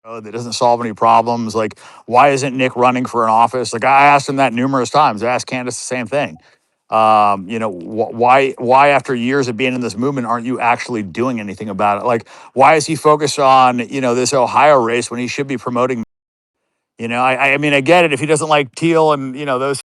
that doesn't solve any problems. Like, why isn't Nick running for an office? Like, I asked him that numerous times. I asked Candace the same thing. Why after years of being in this movement aren't you actually doing anything about it? Like, why is he focused on this Ohio race when he should be promoting? I mean, I get it if he doesn't like Teal and those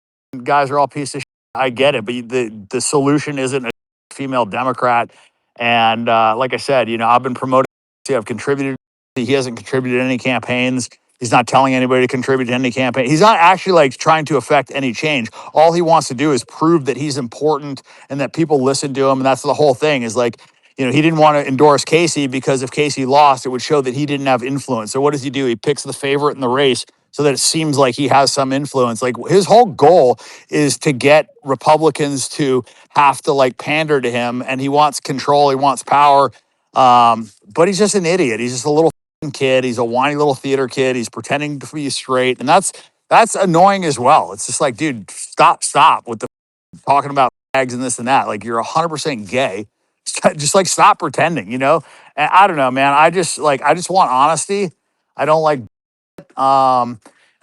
guys are all pieces of shit. I get it, but the solution isn't a female Democrat. And like I said, I've been promoting. I've contributed. He hasn't contributed to any campaigns. He's not telling anybody to contribute to any campaign. He's not actually like trying to affect any change. All he wants to do is prove that he's important and that people listen to him. And that's the whole thing is like, he didn't want to endorse Casey because if Casey lost, it would show that he didn't have influence. So what does he do? He picks the favorite in the race so that it seems like he has some influence. Like his whole goal is to get Republicans to have to like pander to him, and he wants control, he wants power. But he's just an idiot. He's just a little kid. He's a whiny little theater kid. He's pretending to be straight, and that's annoying as well. It's just like, dude, stop with the talking about fags and this and that. Like, you're 100% gay. Just like stop pretending. And I don't know, man. I just want honesty. I don't like and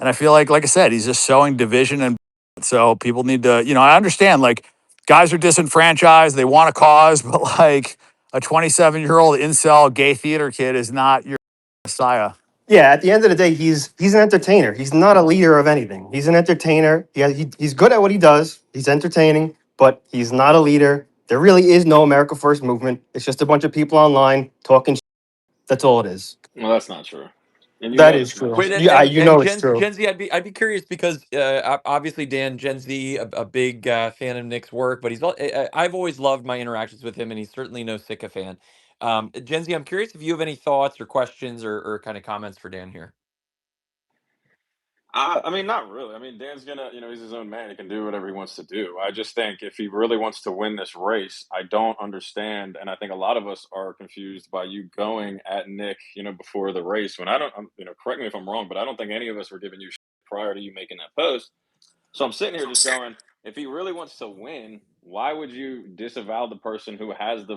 I feel like I said, he's just sowing division. And so people need to, I understand like guys are disenfranchised, they want a cause, but like a 27-year-old incel gay theater kid is not your messiah. Yeah, at the end of the day, he's an entertainer. He's not a leader of anything. He's an entertainer. He's good at what he does. He's entertaining, but he's not a leader. There really is no America First movement. It's just a bunch of people online talking. That's all it is. Well, that's not true, and you That know is that's not true. true. Wait, Yeah, you and know it's Gen true. Gen Z, I'd be curious because obviously Dan Gen Z a big fan of Nick's work, but I've always loved my interactions with him, and he's certainly no sycophant. Gen Z, I'm curious if you have any thoughts or questions or kind of comments for Dan here. I mean, not really. I mean, Dan's gonna, he's his own man. He can do whatever he wants to do. I just think if he really wants to win this race, I don't understand, and I think a lot of us are confused by you going at Nick, before the race. When I don't, correct me if I'm wrong, but I don't think any of us were giving you shit prior to you making that post. So I'm sitting here just going, if he really wants to win, why would you disavow the person who has the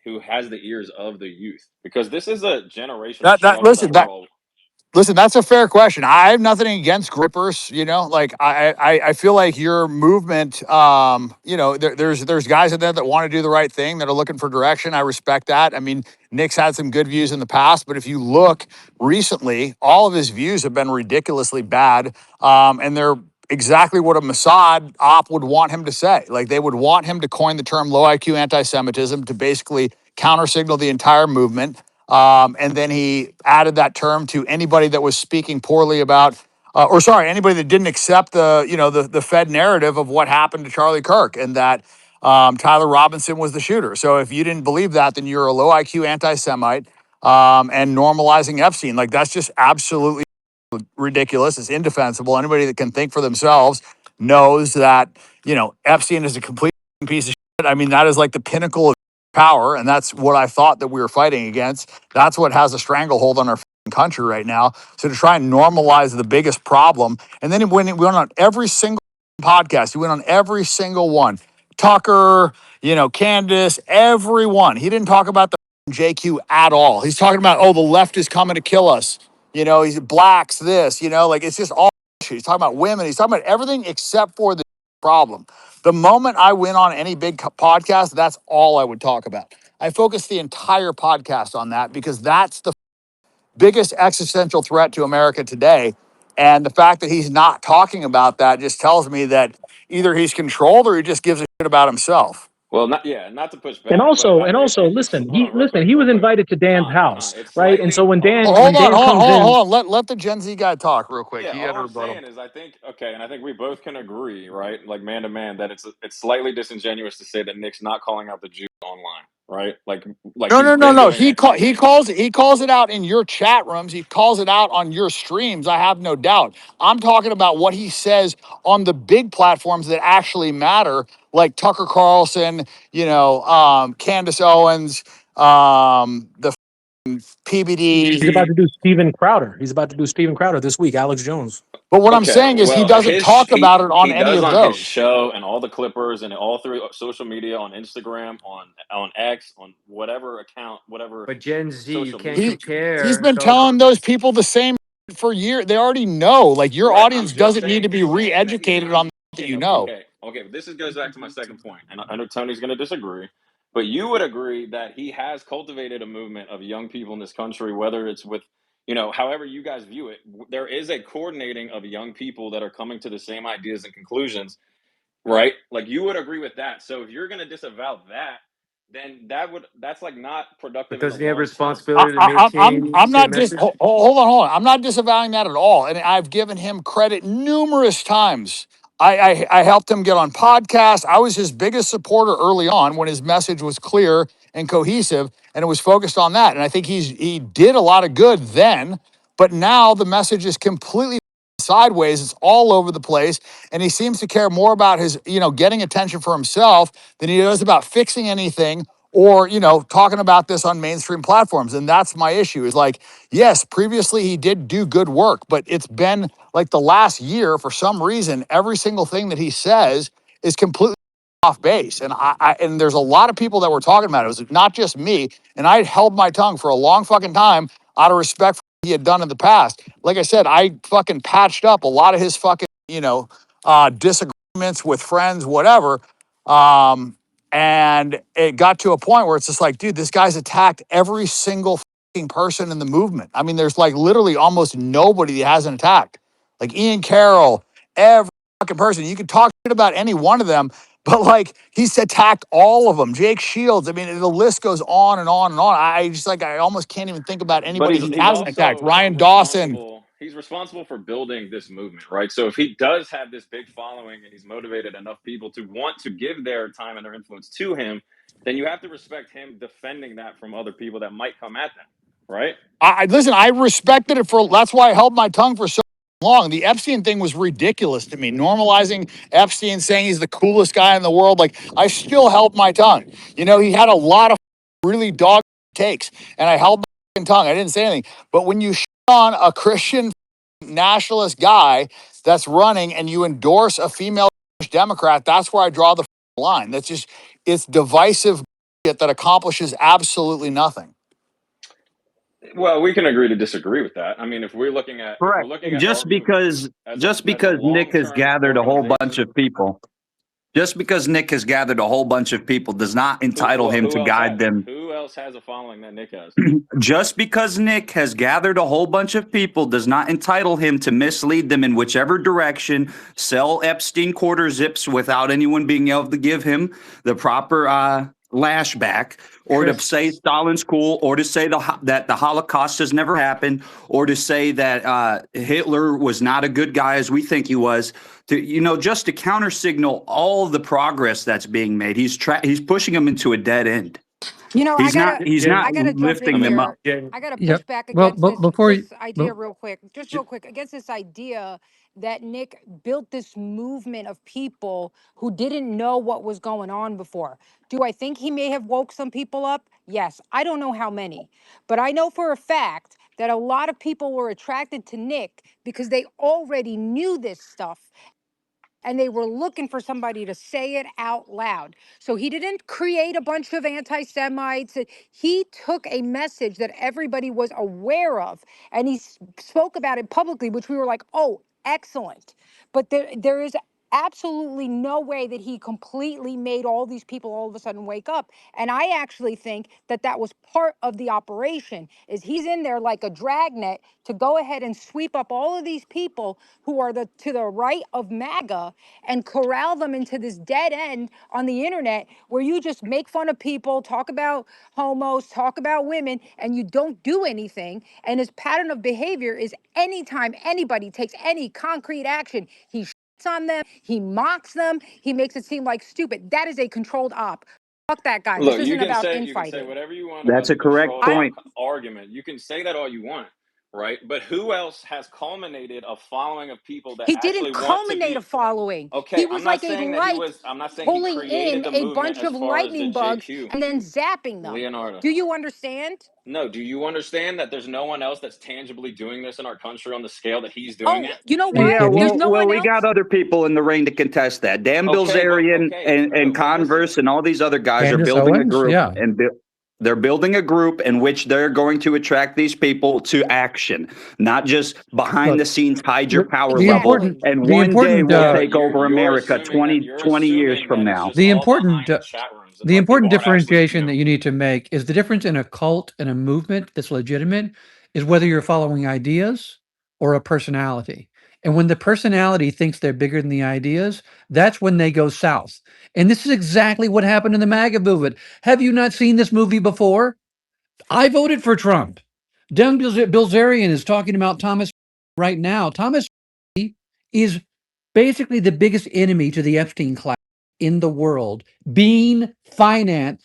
who has the ears of the youth? Because this is a generational That struggle listen, that we're all. Listen, that's a fair question. I have nothing against grippers. Like I feel like your movement. There's guys in there that want to do the right thing, that are looking for direction. I respect that. I mean, Nick's had some good views in the past, but if you look recently, all of his views have been ridiculously bad, and they're exactly what a Mossad op would want him to say. Like, they would want him to coin the term low IQ anti-Semitism to basically counter signal the entire movement. And then he added that term to anybody that was speaking poorly about, anybody that didn't accept the Fed narrative of what happened to Charlie Kirk, and that Tyler Robinson was the shooter. So if you didn't believe that, then you're a low IQ anti-Semite, and normalizing Epstein. Like, that's just absolutely ridiculous. It's indefensible. Anybody that can think for themselves knows that, Epstein is a complete piece of shit. I mean, that is like the pinnacle of power. And that's what I thought that we were fighting against. That's what has a stranglehold on our country right now. So to try and normalize the biggest problem. And then when we went on every single podcast, he went on every single one. Tucker, Candace, everyone. He didn't talk about the JQ at all. He's talking about, the left is coming to kill us. He's blacks, this, like, it's just all shit. He's talking about women. He's talking about everything except for the problem. The moment I went on any big podcast, that's all I would talk about. I focused the entire podcast on that because that's the biggest existential threat to America today. And the fact that he's not talking about that just tells me that either he's controlled or he just gives a shit about himself. Well, not to push And back, but also, it's listen, hold on real quick, he real was quick. invited to Dan's house, It's right? And so slightly. when Hold on, Dan hold when on, hold Dan on. comes in, Hold on. Let the Gen Z guy talk real quick. Yeah, He all had a I'm rebuttal. saying is I think okay, and I think we both can agree, right? Like man to man, that it's slightly disingenuous to say that Nick's not calling out the Jews online, right? Like he's been No. doing it. And He calls it out in your chat rooms. He calls it out on your streams. I have no doubt. I'm talking about what he says on the big platforms that actually matter, like Tucker Carlson, Candace Owens, the PBD. He's about to do Steven Crowder. He's about to do Steven Crowder this week. Alex Jones. But what I'm Okay, saying is he well, doesn't talk about it on he any does of on his those. show and all the Clippers and all through social media, on Instagram, on X, on whatever account, whatever But Gen Z, you social can't media. He's compare been those. telling those people the same for years. They already know. Like your Right. I'm audience just doesn't need to saying be that he's re-educated not. on that you know. Okay. Okay. But this goes back to my second point, and I know Tony's going to disagree, but you would agree that he has cultivated a movement of young people in this country, whether it's with, however you guys view it. There is a coordinating of young people that are coming to the same ideas and conclusions, right? Like you would agree with that. So if you're going to disavow that, then that's like not But productive in the doesn't he have long term. responsibility to maintain the I'm same not just message? hold on. I'm not disavowing that at all, and I've given him credit numerous times. I helped him get on podcasts. I was his biggest supporter early on when his message was clear and cohesive, and it was focused on that. And I think he did a lot of good then, but now the message is completely sideways. It's all over the place, and he seems to care more about his getting attention for himself than he does about fixing anything or talking about this on mainstream platforms. And that's my issue is like, yes, previously he did do good work, but it's been like the last year for some reason every single thing that he says is completely off base. And and there's a lot of people that were talking about it. It was not just me, and I held my tongue for a long fucking time out of respect for what he had done in the past. Like I said, I fucking patched up a lot of his fucking disagreements with friends, whatever. And it got to a point where it's just like, dude, this guy's attacked every single fucking person in the movement. I mean, there's like literally almost nobody that hasn't attacked. Like Ian Carroll, every fucking person. You can talk shit about any one of them, but like he's attacked all of them. Jake Shields. I mean, the list goes on and on and on. I just like I almost can't even think about But anybody he's he he's hasn't attacked. also Ryan Dawson. responsible. He's responsible for building this movement, right? So if he does have this big following and he's motivated enough people to want to give their time and their influence to him, then you have to respect him defending that from other people that might come at them, right? I listen. I respected it for. That's why I held my tongue for so long. The Epstein thing was ridiculous to me. Normalizing Epstein, saying he's the coolest guy in the world. Like I still held my tongue. He had a lot of really dog takes, and I held my fucking tongue. I didn't say anything. But when you shit on a Christian nationalist guy that's running, and you endorse a female Democrat, that's where I draw the line. That's just it's divisive shit that accomplishes absolutely nothing. Well, we can agree to disagree with that. I mean, if we're Correct. looking And at our movement just as a because Nick long has term gathered a whole bunch organization, of people, just because Nick has gathered a whole bunch of people does not entitle him to guide them. Who else has a following that Nick has? Just because Nick has gathered a whole bunch of people does not entitle him to mislead them in whichever direction, sell Epstein quarter zips without anyone being able to give him the proper lashback, or to Chris, say Stalin's cool, or to say that the Holocaust has never happened, or to say that Hitler was not a good guy as we think he was. Just to counter signal all the progress that's being made, he's pushing them into a dead end. He's not Jen, I gotta jump in lifting them up. here. Jen, I gotta Yeah. push back Well, against but this before you, this idea but, real quick, just Jen, real quick, against this idea that Nick built this movement of people who didn't know what was going on before. Do I think he may have woke some people up? Yes. I don't know how many, but I know for a fact that a lot of people were attracted to Nick because they already knew this stuff and they were looking for somebody to say it out loud. So he didn't create a bunch of anti Semites. He took a message that everybody was aware of and he spoke about it publicly, which we were like, oh, excellent. But there is absolutely no way that he completely made all these people all of a sudden wake up. And I actually think that that was part of the operation is he's in there like a dragnet to go ahead and sweep up all of these people who are to the right of MAGA and corral them into this dead end on the internet where you just make fun of people, talk about homos, talk about women, and you don't do anything. And his pattern of behavior is anytime anybody takes any concrete action, he on them, he mocks them, he makes it seem like stupid. That is a controlled op. Fuck that guy. This Look, isn't about you can say infighting. whatever you want about That's the a correct I control don't. point. argument. You can say that all you want, right? But who else has culminated a following of people that He didn't actually want to culminate a be following. okay? He was like a light I'm not saying he pulling created in the a movement bunch as of far as the lightning bugs JQ. and then zapping them. Leonardo. Do you understand? No, do you understand that there's no one else that's tangibly doing this in our country on the scale that he's doing Oh, it? you know Are you what? Yeah, kidding? There's no well, one we got else. other people in the ring to contest that. Dan Okay, Bilzerian and but listen. Converse and all these other guys are Candace building a Owens? group, Yeah. and they're building a group in which they're going to attract these people to action, not just behind Look, the scenes hide your the, power the level. important, Exactly. And the one day important, we'll Yeah, uh, but take over you're America assuming that 20 years from it's now. just the all important, behind the chat rooms and the like people important aren't actually, differentiation that you need to make is the difference in a cult and a movement that's legitimate is whether you're following ideas or a personality. And when the personality thinks they're bigger than the ideas, that's when they go south. And this is exactly what happened in the MAGA movement. Have you not seen this movie before? I voted for Trump. Bilzerian is talking about Thomas right now. Thomas is basically the biggest enemy to the Epstein class in the world, being challenged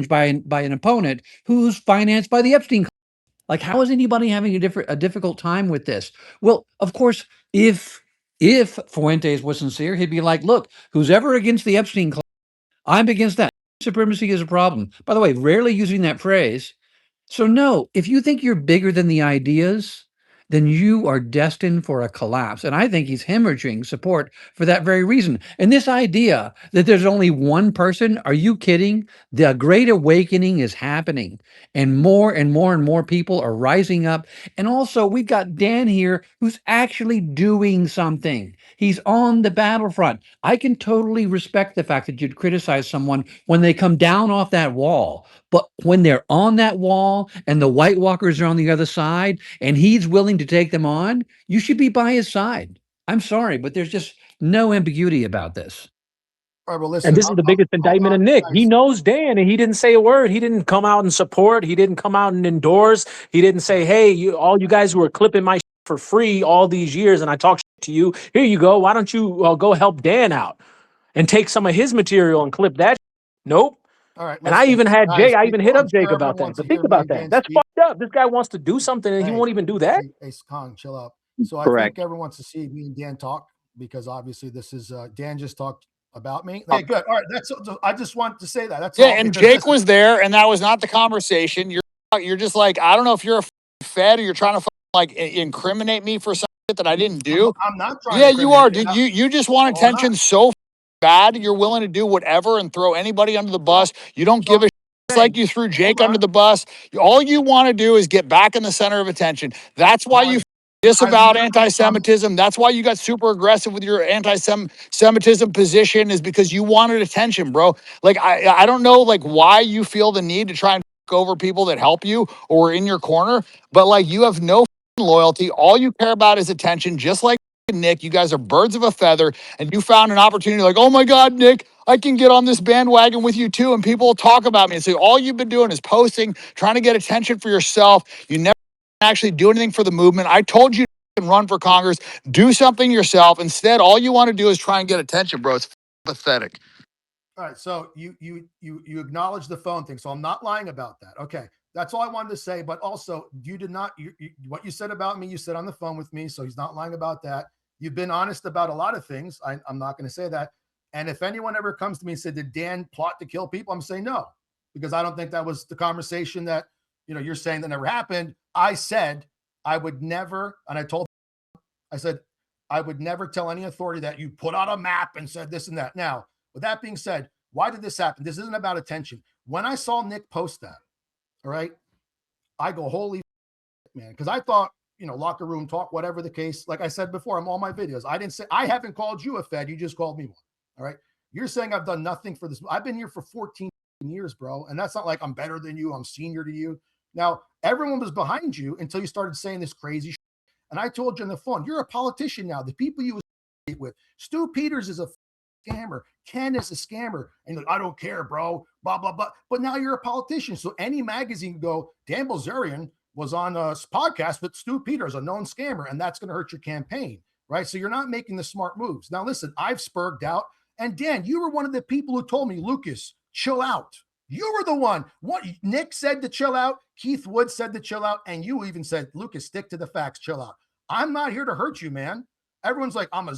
by an opponent who's financed by the Epstein class. Like, how is anybody having a difficult time with this? Well, of course, if Fuentes was sincere, he'd be like, look, who's ever against the Epstein class, I'm against that. Supremacy is a problem. By the way, rarely using that phrase. So, no, if you think you're bigger than the ideas, then you are destined for a collapse. And I think he's hemorrhaging support for that very reason. And this idea that there's only one person, are you kidding? The Great Awakening is happening, and more and more and more people are rising up. And also, we've got Dan here who's actually doing something. He's on the battlefront. I can totally respect the fact that you'd criticize someone when they come down off that wall. But when they're on that wall and the White Walkers are on the other side and he's willing to take them on, you should be by his side. I'm sorry, but there's just no ambiguity about this. All right, well, And listen, this is the biggest hold indictment on, of Nick. He guys. knows Dan, and he didn't say a word. He didn't come out and support. He didn't come out and endorse. He didn't say, "Hey, all you guys who are clipping my for free all these years, and I talk to you. Here you go. Why don't you go help Dan out and take some of his material and clip that?" Nope. All right, And I listen, even had Jay. guys. I even People, hit I'm up Jake sure everyone about that. wants to But think hear me about and that. Dan That's speak. fucked up. This guy wants to do something, and he Hey, won't even do that. hey, Kong, chill out. So I Correct. think everyone wants to see me and Dan talk because obviously this is Dan just talked about me. Hey, good. All right, that's. I just want to say that. That's Yeah, all. and Because Jake listen, was there, and that was not the conversation. You're just like, I don't know if you're a Fed or you're trying to like incriminate me for something that I didn't do. I'm not trying Yeah, to you incriminate are, you. dude. You just want No, I'm not. attention so bad, you're willing to do whatever and throw anybody under the So, bus. You don't so give a I'm it's saying, like you threw hold Jake under on. the bus. All you want to do is get back in the center of attention. That's why you Guys, I've disavowed never come. anti-Semitism. That's why you got super aggressive with your anti-Semitism position, is because you wanted attention, bro. Like I don't know like why you feel the need to try and over people that help you or are in your corner, but like you have no loyalty. All you care about is attention, just like Nick. You guys are birds of a feather, and you found an opportunity like, oh my God, Nick, I can get on this bandwagon with you too, and people will talk about me. And so all you've been doing is posting, trying to get attention for yourself. You never actually do anything for the movement. I told you to run for Congress, do something yourself. Instead, all you want to do is try and get attention, bro. It's pathetic. All right, so you acknowledge the phone thing, so I'm not lying about that. Okay, that's all I wanted to say. But also, you did not what you said about me. You said on the phone with me, so he's not lying about that. You've been honest about a lot of things. I'm not going to say that. And if anyone ever comes to me and said, "Did Dan plot to kill people?" I'm saying no, because I don't think that was the conversation that you're saying that never happened. I said I would never, and I said I would never tell any authority that you put out a map and said this and that. Now, with that being said, why did this happen? This isn't about attention. When I saw Nick post that, all right, I go, holy man, because I thought, locker room talk, whatever the case. Like I said before, I'm all my videos. I haven't called you a Fed. You just called me one. All right. You're saying I've done nothing for this. I've been here for 14 years, bro. And that's not like I'm better than you. I'm senior to you. Now, everyone was behind you until you started saying this crazy shit. And I told you on the phone, you're a politician now. The people you associate with, Stu Peters is a scammer. Ken is a scammer. And like, I don't care, bro. Blah, blah, blah. But now you're a politician. So any magazine can go, Dan Bilzerian was on a podcast with Stu Peters, a known scammer, and that's going to hurt your campaign, right? So you're not making the smart moves. Now, listen, I've spurged out. And Dan, you were one of the people who told me, Lucas, chill out. You were the one. What Nick said to chill out, Keith Wood said to chill out, and you even said, Lucas, stick to the facts, chill out. I'm not here to hurt you, man. Everyone's like, I'm a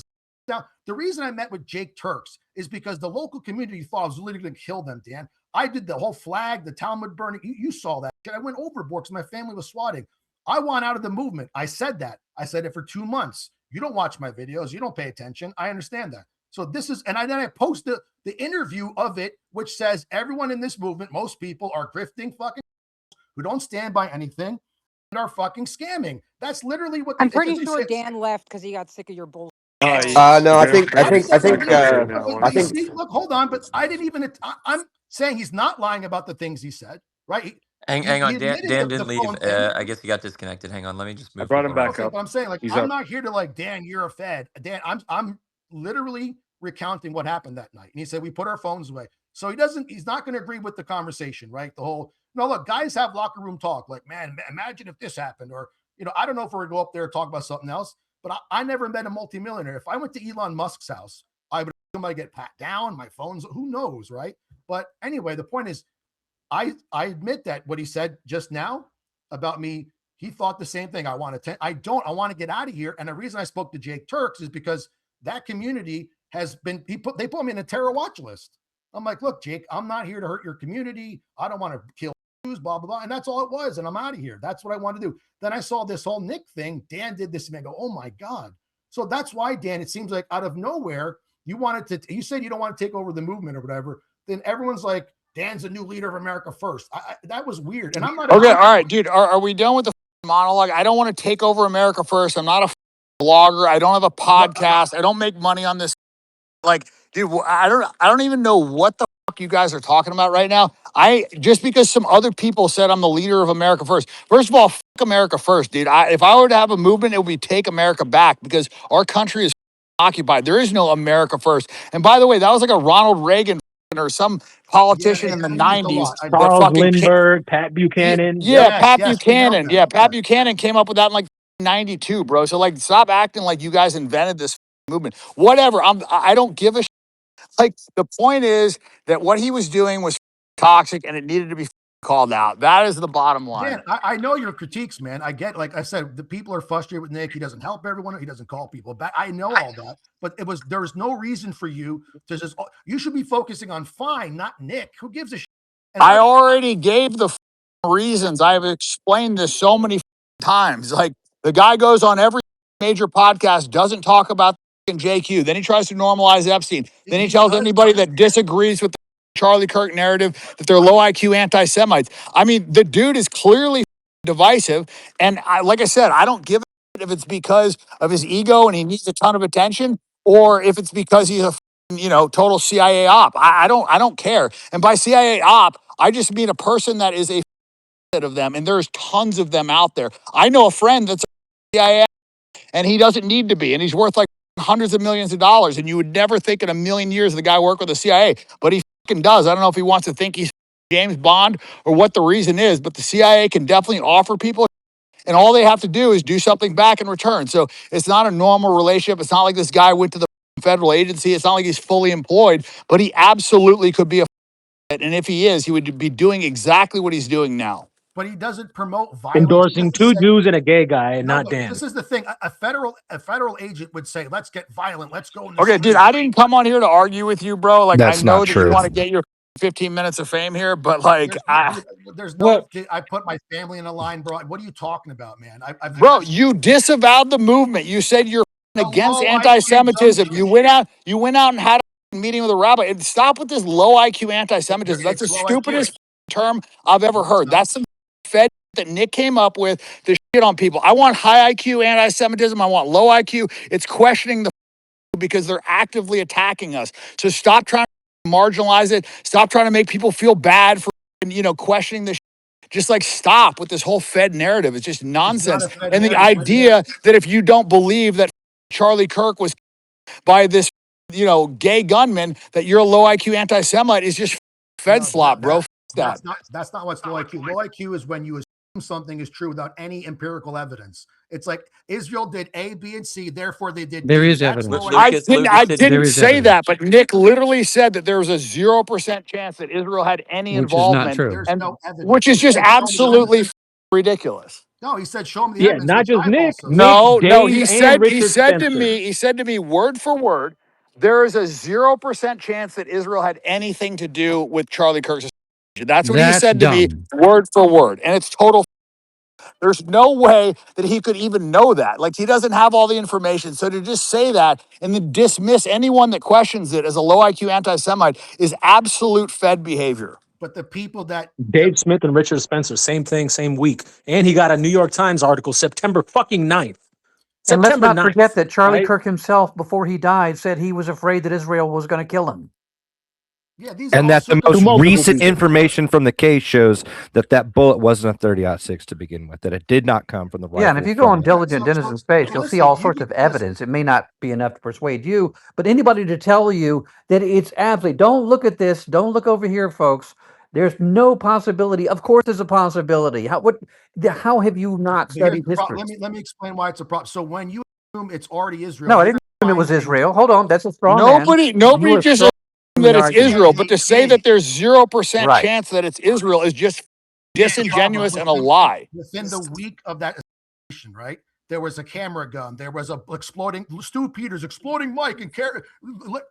now. The reason I met with Jake Turks is because the local community thought I was literally going to kill them, Dan. I did the whole flag, the Talmud burning. You saw that. I went overboard because my family was swatting. I want out of the movement. I said that. I said it for 2 months. You don't watch my videos. You don't pay attention. I understand that. So this is, and then I post the interview of it, which says everyone in this movement, most people are grifting fucking who don't stand by anything and are fucking scamming. That's literally what I'm pretty sure Dan left because he got sick of your bull. No, I think Look, hold on, but I didn't even. I'm saying he's not lying about the things he said, right? Hang on, He Dan admitted didn't leave. phone thing. I guess he got disconnected. Hang on, let me just move. I brought him back Okay, up. but I'm saying, like, He's I'm up. not here to like, Dan, you're a fed. Dan, I'm literally recounting what happened that night. And he said we put our phones away. So he's not going to agree with the conversation, right? The whole, no, look, guys have locker room talk. Like, man, imagine if this happened, or I don't know if we're gonna go up there and talk about something else. But I never met a multimillionaire. If I went to Elon Musk's house, I would somebody get pat down, my phone's, who knows, right? But anyway, the point is, I admit that what he said just now about me, he thought the same thing. I want to get out of here. And the reason I spoke to Jake Turks is because that community has been, they put me in a terror watch list. I'm like, look, Jake, I'm not here to hurt your community. I don't want to kill Jews, blah, blah, blah. And that's all it was. And I'm out of here. That's what I want to do. Then I saw this whole Nick thing. Dan did this to me. I go, oh my God. So that's why, Dan, it seems like out of nowhere, you said you don't want to take over the movement or whatever. Then everyone's like, Dan's the new leader of America First. That was weird. And I'm not. Okay, all right, dude. Are we done with the monologue? I don't want to take over America First. I'm not a blogger. I don't have a podcast. I don't make money on this. Like, dude, I don't even know what the fuck you guys are talking about right now. Just because some other people said I'm the leader of America First. First of all, fuck America First, dude. If I were to have a movement, it would be Take America Back, because our country is occupied. There is no America First. And by the way, that was like a Ronald Reagan or some politician in the 90s that Charles fucking Lindbergh, Pat Buchanan. Pat Buchanan. Yeah, Pat Buchanan came up with that in like 92, bro. So like, stop acting like you guys invented this movement. Whatever. I don't give a shit. Like, the point is that what he was doing was toxic and it needed to be called out. That is the bottom line. Dan, I know your critiques, man. I get, like I said, the people are frustrated with Nick. He doesn't help everyone. He doesn't call people back. I know all that, but there was no reason for you to just. You should be focusing on Fine, not Nick. Who gives a shit? I already gave the reasons. I've explained this so many times. Like, the guy goes on every major podcast, doesn't talk about JQ. Then he tries to normalize Epstein. Then he tells anybody that disagrees with the Charlie Kirk narrative that they're low IQ anti-Semites. I mean, the dude is clearly divisive. And like I said, I don't give a shit if it's because of his ego and he needs a ton of attention, or if it's because he's a total CIA op. I don't care. And by CIA op, I just mean a person that is a of them. And there's tons of them out there. I know a friend that's a CIA, and he doesn't need to be, and he's worth like hundreds of millions of dollars. And you would never think in a million years the guy worked with the CIA, but he fucking does. I don't know if he wants to think he's James Bond or what the reason is, but the CIA can definitely offer people, and all they have to do is do something back in return. So it's not a normal relationship. It's not like this guy went to the federal agency. It's not like he's fully employed, but he absolutely could be a and if he is, he would be doing exactly what he's doing now. But he doesn't promote violence. Endorsing two Jews and a gay guy, not Dan. This is the thing. A federal agent would say, "Let's get violent. Let's go." Okay, dude, I didn't come on here to argue with you, bro. Like, That's I know not that true. you want to get your 15 minutes of fame here, but like, there's no. I put my family in a line, bro. What are you talking about, man? Bro, you disavowed the movement. You said you're against anti-Semitism. You went out and had a meeting with a rabbi. And stop with this low IQ anti-Semitism. That's the stupidest term I've ever heard. That's some fed that Nick came up with to shit on people. I want high IQ anti-Semitism. I want low IQ. It's questioning the because they're actively attacking us. So stop trying to marginalize it. Stop trying to make people feel bad for questioning the. Just like, stop with this whole Fed narrative. It's just nonsense. And the idea that if you don't believe that Charlie Kirk was by this, gay gunman, that you're a low IQ anti-Semite is just Fed slop, bro. That's not what's low IQ. Low IQ is when you something is true without any empirical evidence. It's like Israel did A, B, and C, therefore they did There D. is That's evidence. low I IQ. didn't. Lucas I said There didn't is say that, evidence, but Nick literally said that there was a 0% chance that Israel had any which is not involvement, true. There's and no which evidence. is He just said, show me the absolutely evidence. ridiculous. No, he said, show him the Yeah, evidence, not which just I've Nick, also said. Nick, No, Dave, he and said Richard Spencer. he said to me word for word, there is a 0% chance that Israel had anything to do with Charlie Kirk's assassination. That's what he That's said to me dumb. word for word, and it's total. There's no way that he could even know that. Like, he doesn't have all the information. So to just say that and then dismiss anyone that questions it as a low IQ anti-Semite is absolute Fed behavior. But the people that Dave Smith and Richard Spencer, same thing, same week. And he got a New York Times article September fucking 9th. And let's September not forget 9th, that Charlie right? Kirk himself, before he died, said he was afraid that Israel was going to kill him. yeah, these are And all that the most To circumstantial multiple recent people. events. information from the case shows that bullet wasn't a 30-06 to begin with, that it did not come from the rifle. Yeah, and if you go on the- Yeah, Diligent Denizens space, you'll see listen, all you sorts get of listen. evidence. It may not be enough to persuade you, but anybody to tell you that it's absolutely, don't look at this, don't look over here, folks. There's no possibility. Of course, there's a possibility. How have you not But here's studied the problem. history? Let me explain why it's a problem. So when you assume it's already Israel, No, I you're didn't going assume to it was find things. Israel. Hold on, that's a straw man. You Nobody are just strong assumed the that it's argument. Israel, but to say that there's 0% Right. chance that it's Israel is just Here's the problem. disingenuous and a lie. Within the week of that assassination, right? There was a camera gun. There was a exploding Stu Peters, exploding Mike, and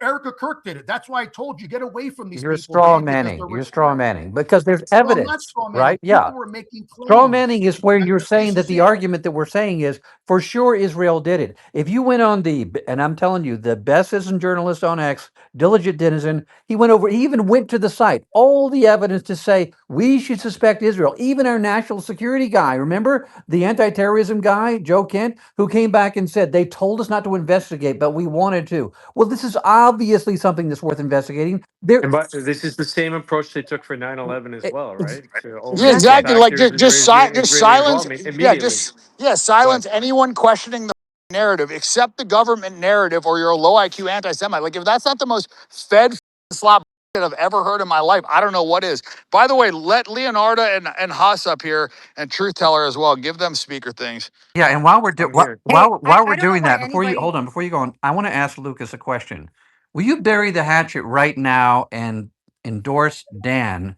Erica Kirk did it. That's why I told you get away from these You're people, straw man, because manning. they're You're straw rhetoric. manning because there's No, I'm not evidence, straw manning. right? Yeah. People were making Straw claims. manning is where you're saying This that is the it. argument that we're saying is for sure Israel did it. If you went on and I'm telling you, the best citizen journalist on X, Diligent Denizen, he even went to the site, all the evidence to say we should suspect Israel. Even our national security guy, remember the anti-terrorism guy, Joe Kent, who came back and said they told us not to investigate, but we wanted to. Well, this is obviously something that's worth investigating. And but this is the same approach they took for 9/11 as well, right? To Yeah, omit the Exactly. exactly. fact Like there's just Israeli silence. involvement Yeah, immediately. silence But anyone questioning the narrative, except the government narrative, or you're a low IQ anti-Semite. Like, if that's not the most Fed slop that I've ever heard in my life, I don't know what is. By the way, let Leonardo and Haas up here and Truth Teller as well. Give them speaker things. Yeah, and while we're I'm here. while we're I don't know doing why that, before you anybody. hold on, before you go on, I want to ask Lucas a question. Will you bury the hatchet right now and endorse Dan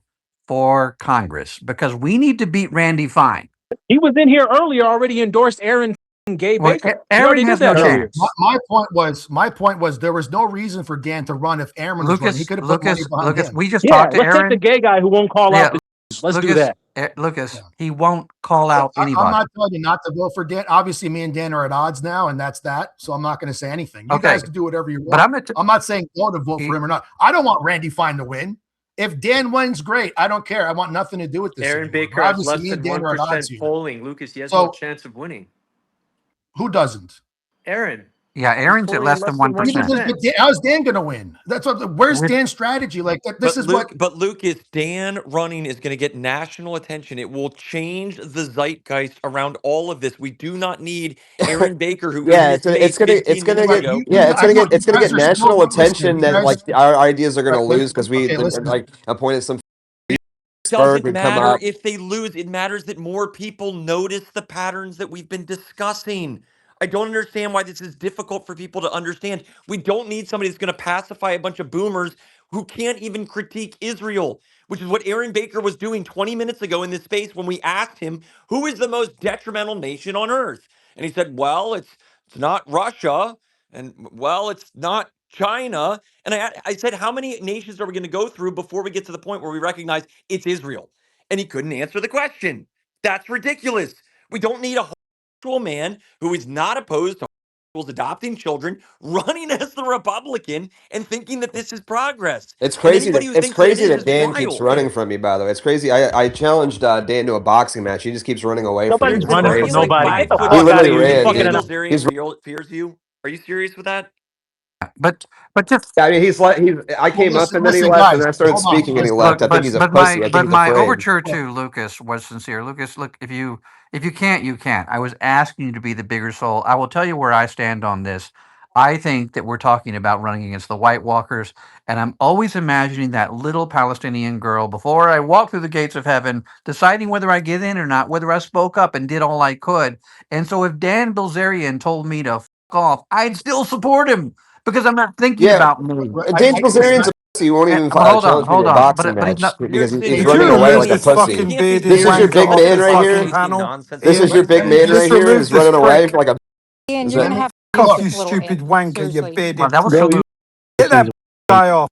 for Congress? Because we need to beat Randy Fine. He was in here earlier, already endorsed Aaron Gay Well, Baker. He Aaron already did has no that earlier. chance. My point was there was no reason for Dan to run if Aaron was running. He could have put money behind Lucas, him. we just Yeah, talked to let's take the Aaron. gay guy who won't call Yeah, out the Let's do Lucas, that. Yeah. he won't call out I'm anybody. not telling you not to vote for Dan. Obviously, me and Dan are at odds now, and that's that. So I'm not going to say anything. You Okay, guys can do whatever you but want. I'm not saying go to vote for him or not. I don't want Randy Fine to win. If Dan wins, great. I don't care. I want nothing to do with this. Aaron anymore. Baker has Obviously, less me and than Dan are at odds 1% here. polling. Lucas, he has no So chance of winning. who doesn't? Aaron. Yeah, Aaron's at polling less than 1%. How's Dan going to win? That's what. Where's Dan's strategy? Like that. This is what. But Lucas, Dan running is going to get national attention. It will change the zeitgeist around all of this. We do not need Aaron Baker, who in Yeah, this space it's 15 gonna minutes But get ago. I know you it's gonna guys get are still national listen. attention You that guys, like our ideas are gonna lose because okay, listen. like appointed some Berg Doesn't and come matter out. if they lose. It matters that more people notice the patterns that we've been discussing. I don't understand why this is difficult for people to understand. We don't need somebody that's going to pacify a bunch of boomers who can't even critique Israel, which is what Aaron Baker was doing 20 minutes ago in this space when we asked him who is the most detrimental nation on earth. And he said, well, it's not Russia, and well, it's not China. And I said, how many nations are we going to go through before we get to the point where we recognize it's Israel? And he couldn't answer the question. That's ridiculous. We don't need a homosexual man who is not opposed to homosexuals adopting children running as the Republican and thinking that this is progress. And anybody who thinks that it is Dan keeps wild. running from me. By the way, it's crazy. I challenged Dan to a boxing match. He just keeps running away from me. Nobody's It's running Are from you crazy. like nobody. Get the 5 foot He fuck out of literally here, you ran, fucking and dude. Bilzerian He's fears you? Are you serious with that? But just I mean, I Well, came up and then he listen, left, and guys. I started Hold on. speaking and he Listen. left. I think he's a pussy. I think he's my afraid. overture to Lucas was sincere. Lucas, look, if you can't, you can't. I was asking you to be the bigger soul. I will tell you where I stand on this. I think that we're talking about running against the White Walkers, and I'm always imagining that little Palestinian girl before I walk through the gates of heaven, deciding whether I get in or not, whether I spoke up and did all I could. And so if Dan Bilzerian told me to off, I'd still support him because I'm not thinking Yeah, about me. James Bilzerian's a pussy. He won't even challenge me to Hold a on, boxing but he's match not. because Beardson, he's you're Could running you away remove like a this saying you pussy. fucking can't be bearded This is your saying wanker big off man the right fucking here. crazy panel? nonsense. This is Ian, your big Let man him just right here remove who's this running away prick. like a. Ian, Is you're that? gonna have to Fuck mute off, you this little stupid ant. wanker, you Seriously. Well, bearded. that was There we salute. Get that guy off.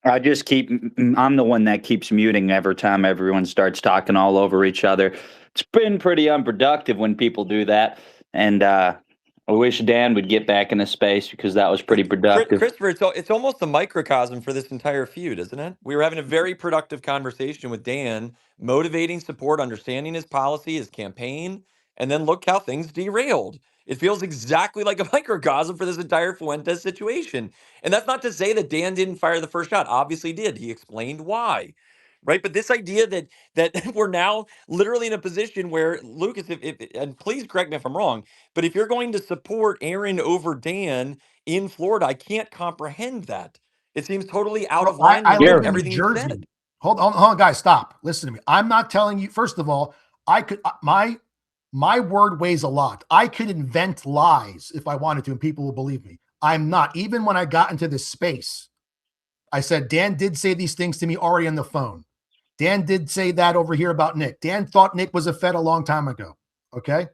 I just keep, I'm the one that keeps muting every time everyone starts talking all over each other. It's been pretty unproductive when people do that. And I wish Dan would get back in the space because that was pretty productive. Christopher, it's almost a microcosm for this entire feud, isn't it? We were having a very productive conversation with Dan, motivating support, understanding his policy, his campaign, and then look how things derailed. It feels exactly like a microcosm for this entire Fuentes situation. And that's not to say that Dan didn't fire the first shot. Obviously did. He explained why. Right. But this idea that we're now literally in a position where Lucas, if and please correct me if I'm wrong, but if you're going to support Aaron over Dan in Florida, I can't comprehend that. It seems totally out Bro, of I, line I with live Here, in New everything you Jersey. said. Hold on, guys, stop. Listen to me. I'm not telling you. First of all, I could my word weighs a lot. I could invent lies if I wanted to, and people will believe me. I'm not. Even when I got into this space, I said Dan did say these things to me already on the phone. Dan did say that over here about Nick. Dan thought Nick was a Fed a long time ago. Okay.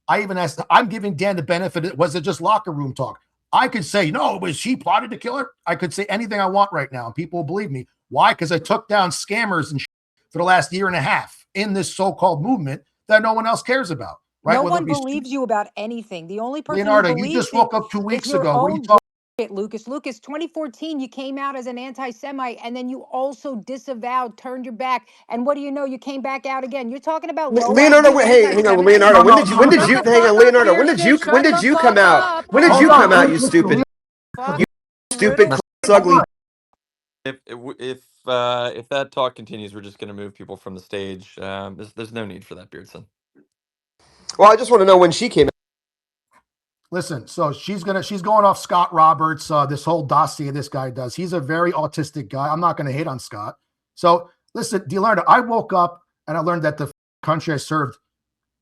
I even asked, I'm giving Dan the benefit. Was it just locker room talk? I could say, no, was she plotted to kill her? I could say anything I want right now, and people will believe me. Why? Because I took down scammers and for the last year and a half in this so-called movement that no one else cares about, right? No Whether one it be believes you about anything. The only person who Leonardo, you believes just you woke up 2 is weeks your ago. What are you own talking? bullshit, Lucas. Lucas, 2014, you came out as an anti-Semite, and then you also disavowed, turned your back, and what do you know? You came back out again. You're talking about low Leonardo, IQ hey, hang on, Leonardo. anti-Semitism. When did Shut you the hang fuck on, up, Leonardo? Beardson. When Shut did the you come fuck out? up. When did Hold you Hold on, come out? on. You listen, stupid, Fuck you stupid, riddle. ugly. If that talk continues, we're just going to move people from the stage. There's no need for that, Beardson. Well, I just want to know when she came out. Listen, so she's going off Scott Roberts, this whole dossier this guy does. He's a very autistic guy. I'm not going to hate on Scott. So listen, Leonardo, I woke up and I learned that the country I served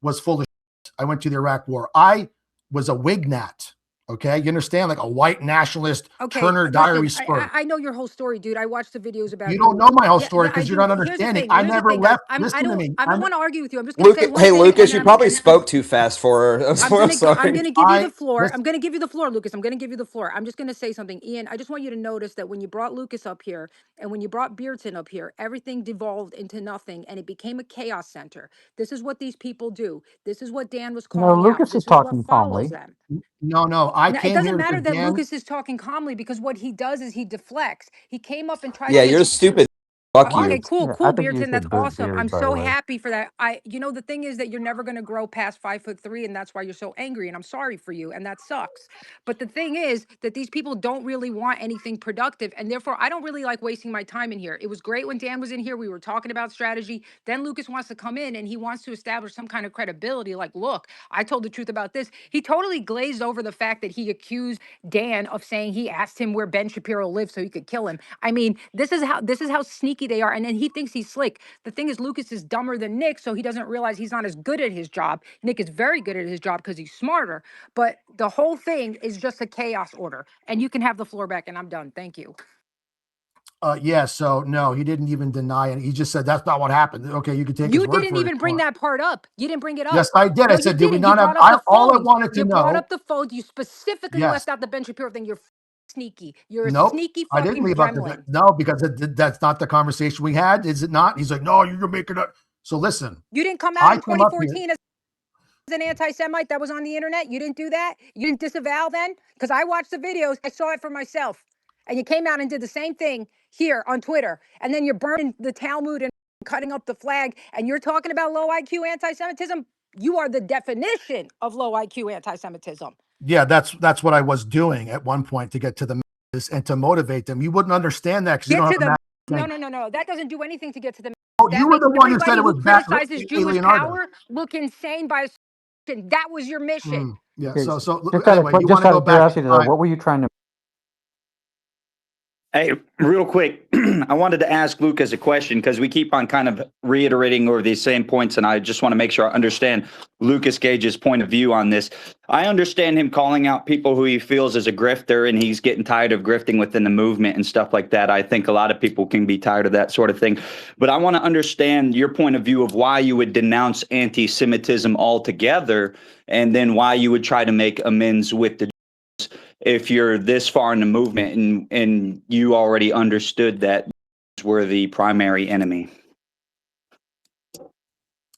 was full of shit. I went to the Iraq War. I was a Wignat. Okay, you understand? Like a white nationalist, Okay, Turner listen, Diary spurt. I know your whole story, dude. I watched the videos about You you. don't know my whole Yeah, story I because you're do. not understanding. I Here's the never thing, guys. left. Listen to me. I don't want to argue with you. I'm just gonna say Lucas, one hey, thing, and Lucas, then you probably I'm spoke too fast for her. I'm I'm sorry. gonna give you the floor. Listen, I'm gonna give you the floor, Lucas. I'm gonna give you the floor. I'm just gonna say something, Ian. I just want you to notice that when you brought Lucas up here and when you brought Beardson up here, everything devolved into nothing and it became a chaos center. This is what these people do. This is what Dan was No, calling out. Lucas is This is what talking follows calmly. them. no. I Now, it came doesn't here matter because that Dan. Lucas is talking calmly because what he does is he deflects. He came up and tried Yeah, to you're stupid. Fuck I, Okay, you. cool, yeah, I cool, think you Beardson. That's should boot awesome. I'm Beard, by the so way. happy for that. The thing is that you're never going to grow past 5'3", and that's why you're so angry. And I'm sorry for you, and that sucks. But the thing is that these people don't really want anything productive, and therefore I don't really like wasting my time in here. It was great when Dan was in here. We were talking about strategy. Then Lucas wants to come in and he wants to establish some kind of credibility. Like, look, I told the truth about this. He totally glazed over the fact that he accused Dan of saying he asked him where Ben Shapiro lived so he could kill him. I mean, this is how sneaky they are. And then he thinks he's slick. The thing is, Lucas is dumber than Nick, so he doesn't realize he's not as good at his job. Nick is very good at his job because he's smarter. But the whole thing is just a chaos order. And you can have the floor back, and I'm done. Thank you. Yeah, so no, he didn't even deny it. He just said that's not what happened. Okay, you can take his You word didn't for it if even you bring want. that part up. You didn't bring it Yes, up. I did. I No, you said, did we didn't. You not have? brought up the All I phones. wanted to You brought know. up the phones. You specifically Yes, left out the Ben Shapiro thing. You're sneaky. You're a nope, sneaky I didn't fucking leave out the gremlin. no because that's not the conversation we had. Is it not? He's like, no, you're making it up. So listen, You didn't come out I in came up here. 2014 as an anti-Semite that was on the internet. You didn't do that. You didn't disavow then, because I watched the videos. I saw it for myself. And you came out and did the same thing here on Twitter. And then you're burning the Talmud and cutting up the flag. And you're talking about low IQ anti-Semitism. You are the definition of low IQ anti-Semitism. Yeah, that's what I was doing at one point to get to the masses and to motivate them. You wouldn't understand that because you Get don't have to the the masses thing. no. That doesn't do anything to get to the Oh, masses. you That were makes the one who said everybody it who was bad, criticizes Jewish Leonardo. power look insane by a That was your mission. Yeah. Okay, So just out anyway, of you want just to out go of back in curiosity, though, time. what were you trying to? Hey, real quick, I wanted to ask Lucas a question because we keep on kind of reiterating over these same points, and I just want to make sure I understand Lucas Gage's point of view on this. I understand him calling out people who he feels is a grifter, and he's getting tired of grifting within the movement and stuff like that. I think a lot of people can be tired of that sort of thing. But I want to understand your point of view of why you would denounce anti-Semitism altogether, and then why you would try to make amends with the if you're this far in the movement and you already understood that we're the primary enemy.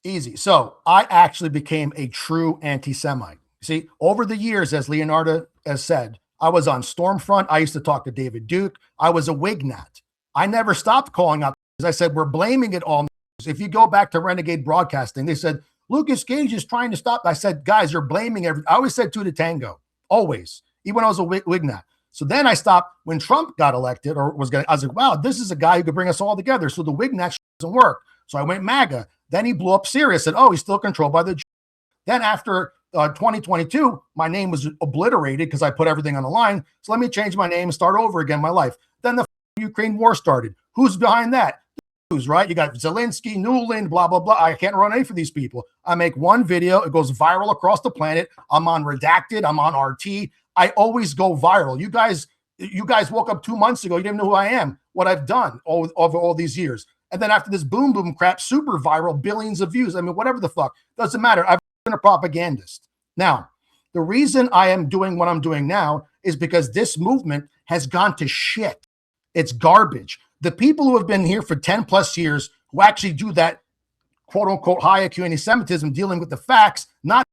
Easy. So I actually became a true anti-Semite. See, over the years, as Leonardo has said, I was on Stormfront. I used to talk to David Duke. I was a Wignat. I never stopped calling out because I said, we're blaming it all. If you go back to Renegade Broadcasting, they said, Lucas Gage is trying to stop. I said, guys, you're blaming everything. I always said two to tango, always, even when I was a Wignat. So then I stopped when Trump got elected or was going to, I was like, wow, this is a guy who could bring us all together. So the Wignat doesn't work. So I went MAGA. Then he blew up Sirius, said, oh, he's still controlled by the Jews. Then after 2022, my name was obliterated because I put everything on the line. So let me change my name and start over again my life. Then the Ukraine war started. Who's behind that? Jews, right? You got Zelensky, Nuland, blah, blah, blah. I can't run any for these people. I make one video. It goes viral across the planet. I'm on Redacted. I'm on RT. I always go viral. You guys woke up 2 months ago. You didn't know who I am, what I've done over all these years. And then after this boom boom crap, super viral, billions of views. I mean, whatever the fuck, doesn't matter. I've been a propagandist. Now, the reason I am doing what I'm doing now is because this movement has gone to shit. It's garbage. The people who have been here for 10 plus years who actually do that quote unquote high IQ anti-Semitism, dealing with the facts, not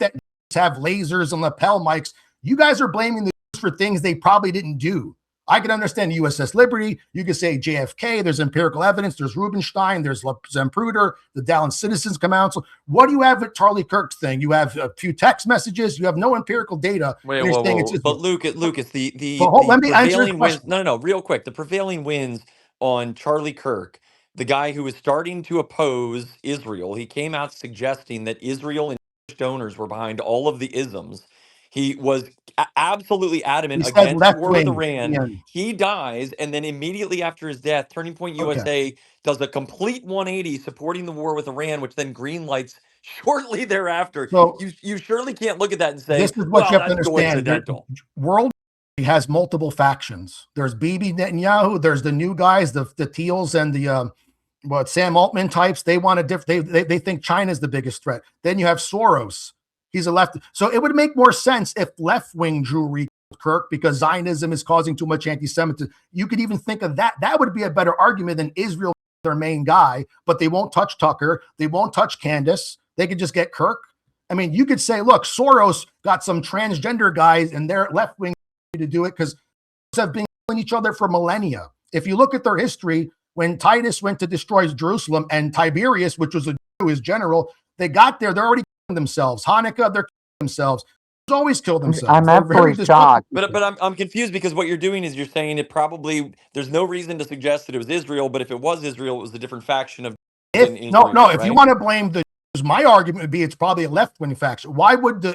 that have lasers and lapel mics. You guys are blaming the Jews for things they probably didn't do. I can understand USS Liberty. You could say JFK. There's empirical evidence. There's Rubinstein. There's Zapruder, the Dallas Citizens Council. What do you have with Charlie Kirk's thing? You have a few text messages. You have no empirical data. Wait, whoa. But Lucas, the let me answer your prevailing question. winds. No, real quick. The prevailing winds on Charlie Kirk, the guy who was starting to oppose Israel. He came out suggesting that Israel and Jewish donors were behind all of the isms. He was absolutely adamant He said against left war with wing. Iran. Yeah. He dies, and then immediately after his death, Turning Point Okay. USA does a complete 180 supporting the war with Iran, which then greenlights shortly thereafter. So You surely can't look at that and this say, is what well, you have to that's understand. coincidental. World has multiple factions. There's Bibi Netanyahu. There's the new guys, the Teals and the Sam Altman types. They want to they think China is the biggest threat. Then you have Soros. He's a left. So it would make more sense if left wing Jewry Kirk because Zionism is causing too much anti-Semitism. You could even think of that. That would be a better argument than Israel, their main guy, but they won't touch Tucker. They won't touch Candace. They could just get Kirk. I mean, you could say, look, Soros got some transgender guys and they're left wing to do it because have been killing each other for millennia. If you look at their history, when Titus went to destroy Jerusalem and Tiberius, which was a Jew, his general, they got there, they're already killing themselves. Hanukkah, they're killing themselves. Jews always kill themselves. I'm absolutely shocked. But I'm confused because what you're doing is you're saying it probably there's no reason to suggest that it was Israel, but if it was Israel, it was a different faction of in No, Israel, if right? you want to blame the Jews, my argument would be it's probably a left-wing faction. Why would the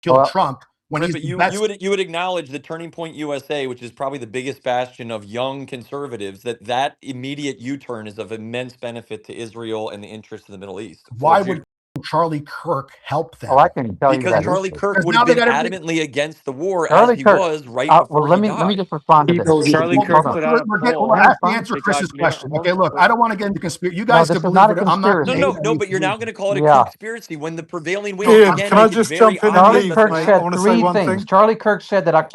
kill Trump when he's but the best? you would acknowledge that Turning Point USA, which is probably the biggest bastion of young conservatives, that immediate U-turn is of immense benefit to Israel and the interests of the Middle East. Why would Charlie Kirk help them? Oh, I can tell you Because that. Charlie Kirk Because would now have they been gotta adamantly against the war Charlie as he Kirk. was right Well, before let he me died. just respond to this. Charlie Hold Kirk on. put out a poll. I have to Fine. answer They Chris's got question. more Okay, look, I don't want to get into conspiracy. You No, guys this can is believe not a it. I'm not. conspiracy. No, but you're now going to call it a Yeah. conspiracy when the prevailing No, winds Ian, again can I make it just very jump in and obvious Charlie leave, that Kirk they're mate? not. I said want to say three one things. thing. Charlie Kirk said that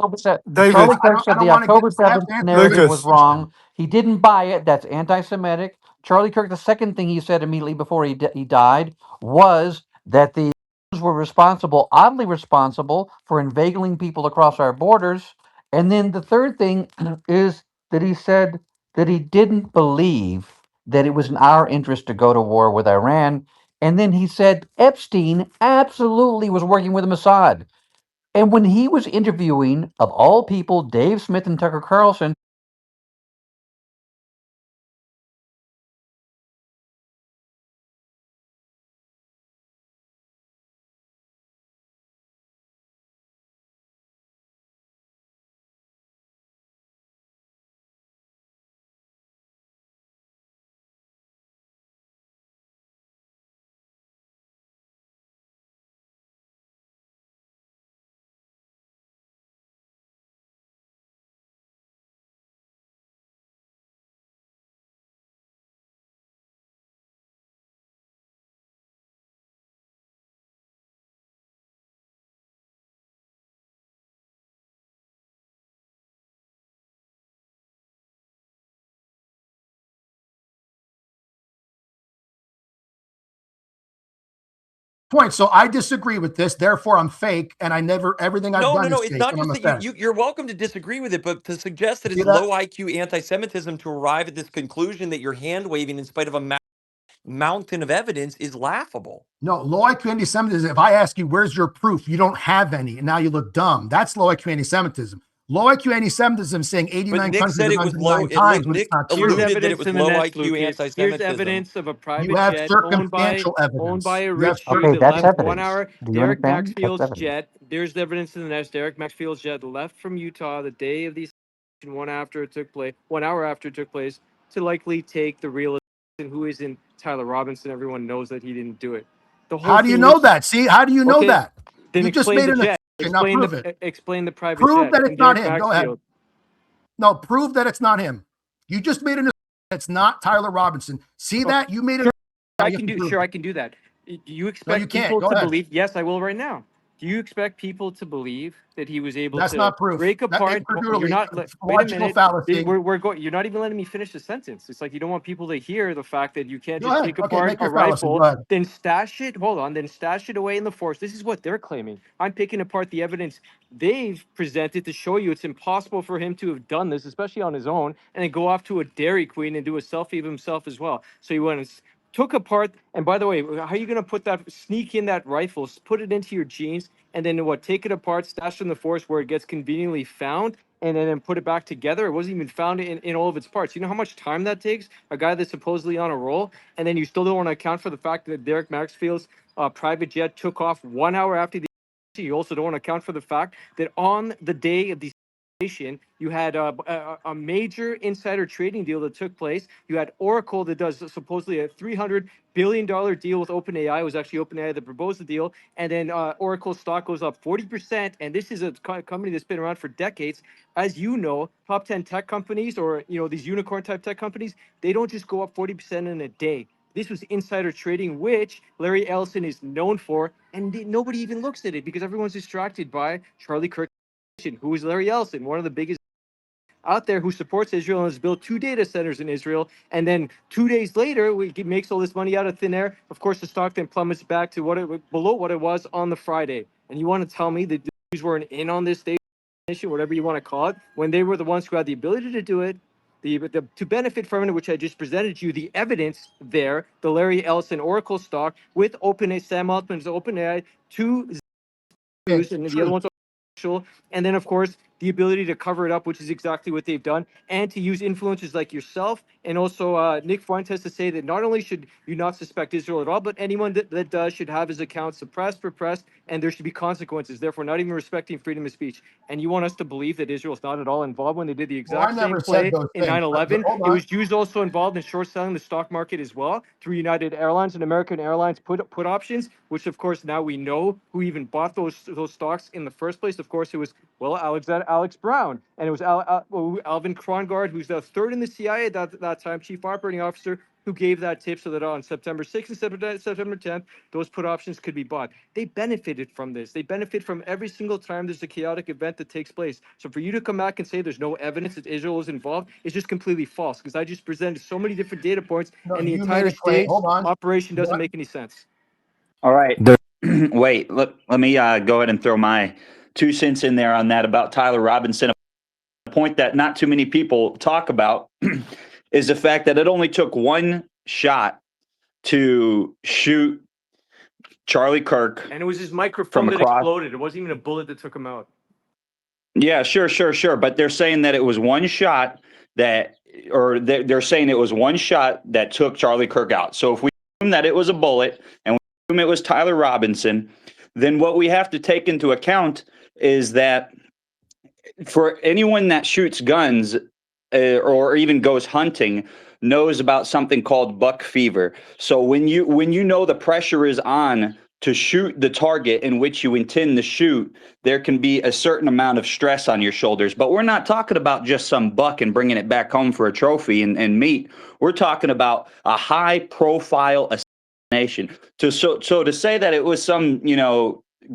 David, Charlie Kirk said I don't the want to October get. I have 7th to answer narrative Chris's was Lucas, question. wrong. He didn't buy it. That's anti-Semitic. Charlie Kirk, the second thing he said immediately before he died was that the Jews were responsible, oddly responsible, for inveigling people across our borders. And then the third thing is that he said that he didn't believe that it was in our interest to go to war with Iran. And then he said Epstein absolutely was working with Mossad. And when he was interviewing, of all people, Dave Smith and Tucker Carlson, point. So I disagree with this. Therefore, I'm fake, and everything I've done No. is It's fake, not and I'm just a that fed. you're welcome to disagree with it, but to suggest that See it's that? low IQ anti-Semitism to arrive at this conclusion that you're hand waving in spite of a mountain of evidence is laughable. No, low IQ anti-Semitism. If I ask you, where's your proof? You don't have any, and now you look dumb. That's low IQ anti-Semitism. Low IQ anti-Semitism is saying But 89 Nick countries said have it done was it low. 9 times when it's Nick not Here's true. alluded that it evidence was in the low next, IQ Lucas. Here's anti-Semitism. evidence of a You private have jet circumstantial owned by evidence. a You have rich dude Okay, that that's left 1 evidence. hour. Do you Derek understand? That's Maxfield's evidence. jet. There's the evidence in the next. Derek Maxfield's jet left from Utah the day of the assassination, 1 hour after it took place, to likely take the real assassin, who isn't Tyler Robinson. Everyone knows that he didn't do it. The whole How do you thing know was that? See, how do you know okay. that? Then You just explain made the an jet. assumption. Now prove it. Explain the private Prove jet that from it's not Derek him. Go ahead. Maxfield. No, prove that it's not him. You just made an assumption. It's not Tyler Robinson. See that? You made an I can do that. Do you expect you can't. people Go to ahead. believe? Yes, I will right now. Do you expect people to believe that he was able That's to not proof. break That apart? You're incredulity, not. Wait a logical minute. fallacy. We're going. You're not even letting me finish the sentence. It's like you don't want people to hear the fact that you can't Go just ahead. take Okay, apart make a your fallacy. Go rifle, ahead. then stash it. Hold on, then stash it away in the forest. This is what they're claiming. I'm picking apart the evidence they've presented to show you it's impossible for him to have done this, especially on his own, and then go off to a Dairy Queen and do a selfie of himself as well. So he went and took apart. And by the way, how are you going to put that, sneak in that rifle, put it into your jeans, and then what, take it apart, stash it in the forest where it gets conveniently found, and then put it back together? It wasn't even found in all of its parts. You know how much time that takes? A guy that's supposedly on a roll, and then you still don't want to account for the fact that Derek Maxfield's private jet took off 1 hour after the. You also don't want to account for the fact that on the day of the you had a major insider trading deal that took place. You had Oracle that does supposedly a $300 billion deal with OpenAI. It was actually OpenAI that proposed the deal. And then Oracle stock goes up 40%. And this is a company that's been around for decades. As you know, top 10 tech companies, or these unicorn type tech companies, they don't just go up 40% in a day. This was insider trading, which Larry Ellison is known for, and nobody even looks at it because everyone's distracted by Charlie Kirk, who is Larry Ellison, one of the biggest out there, who supports Israel and has built 2 data centers in Israel. And then 2 days later, makes all this money out of thin air. Of course, the stock then plummets back to below what it was on the Friday. And you want to tell me that the Jews weren't in on this day, whatever you want to call it, when they were the ones who had the ability to do it, to benefit from it, which I just presented you, the evidence there, the Larry Ellison Oracle stock with OpenAI, Sam Altman's OpenAI, two Okay, and the true. other one's official. And then, of course, the ability to cover it up, which is exactly what they've done, and to use influencers like yourself and also Nick Fuentes to say that not only should you not suspect Israel at all, but anyone that does should have his account suppressed, repressed, and there should be consequences. Therefore, not even respecting freedom of speech. And you want us to believe that Israel's not at all involved when they did the Well, I exact never same said play those in things. But 9/11? hold It on. was Jews also involved in short selling the stock market as well through United Airlines and American Airlines put options, which of course now we know who even bought those stocks in the first place. Of course, it was Alex Brown, and it was Alvin Krongard, who's the third in the CIA at that time, chief operating officer, who gave that tip so that on September 6th and September 10th, those put options could be bought. They benefited from this. They benefit from every single time there's a chaotic event that takes place. So for you to come back and say there's no evidence that Israel was involved is just completely false, because I just presented so many different data points, No, and the you made entire a claim. stage Hold on. operation doesn't What? make any sense. All right. There- Wait, let me go ahead and throw my 2 cents in there on that about Tyler Robinson. A point that not too many people talk about is the fact that it only took one shot to shoot Charlie Kirk And it was his from microphone that across. exploded. It wasn't even a bullet that took him out. Yeah, sure. But they're saying that it was one shot they're saying it was one shot that took Charlie Kirk out. So if we assume that it was a bullet and we assume it was Tyler Robinson, then what we have to take into account is that for anyone that shoots guns or even goes hunting knows about something called buck fever. So when you know the pressure is on to shoot the target in which you intend to shoot, there can be a certain amount of stress on your shoulders. But we're not talking about just some buck and bringing it back home for a trophy and meat. We're talking about a high profile assassination. So to say that it was some,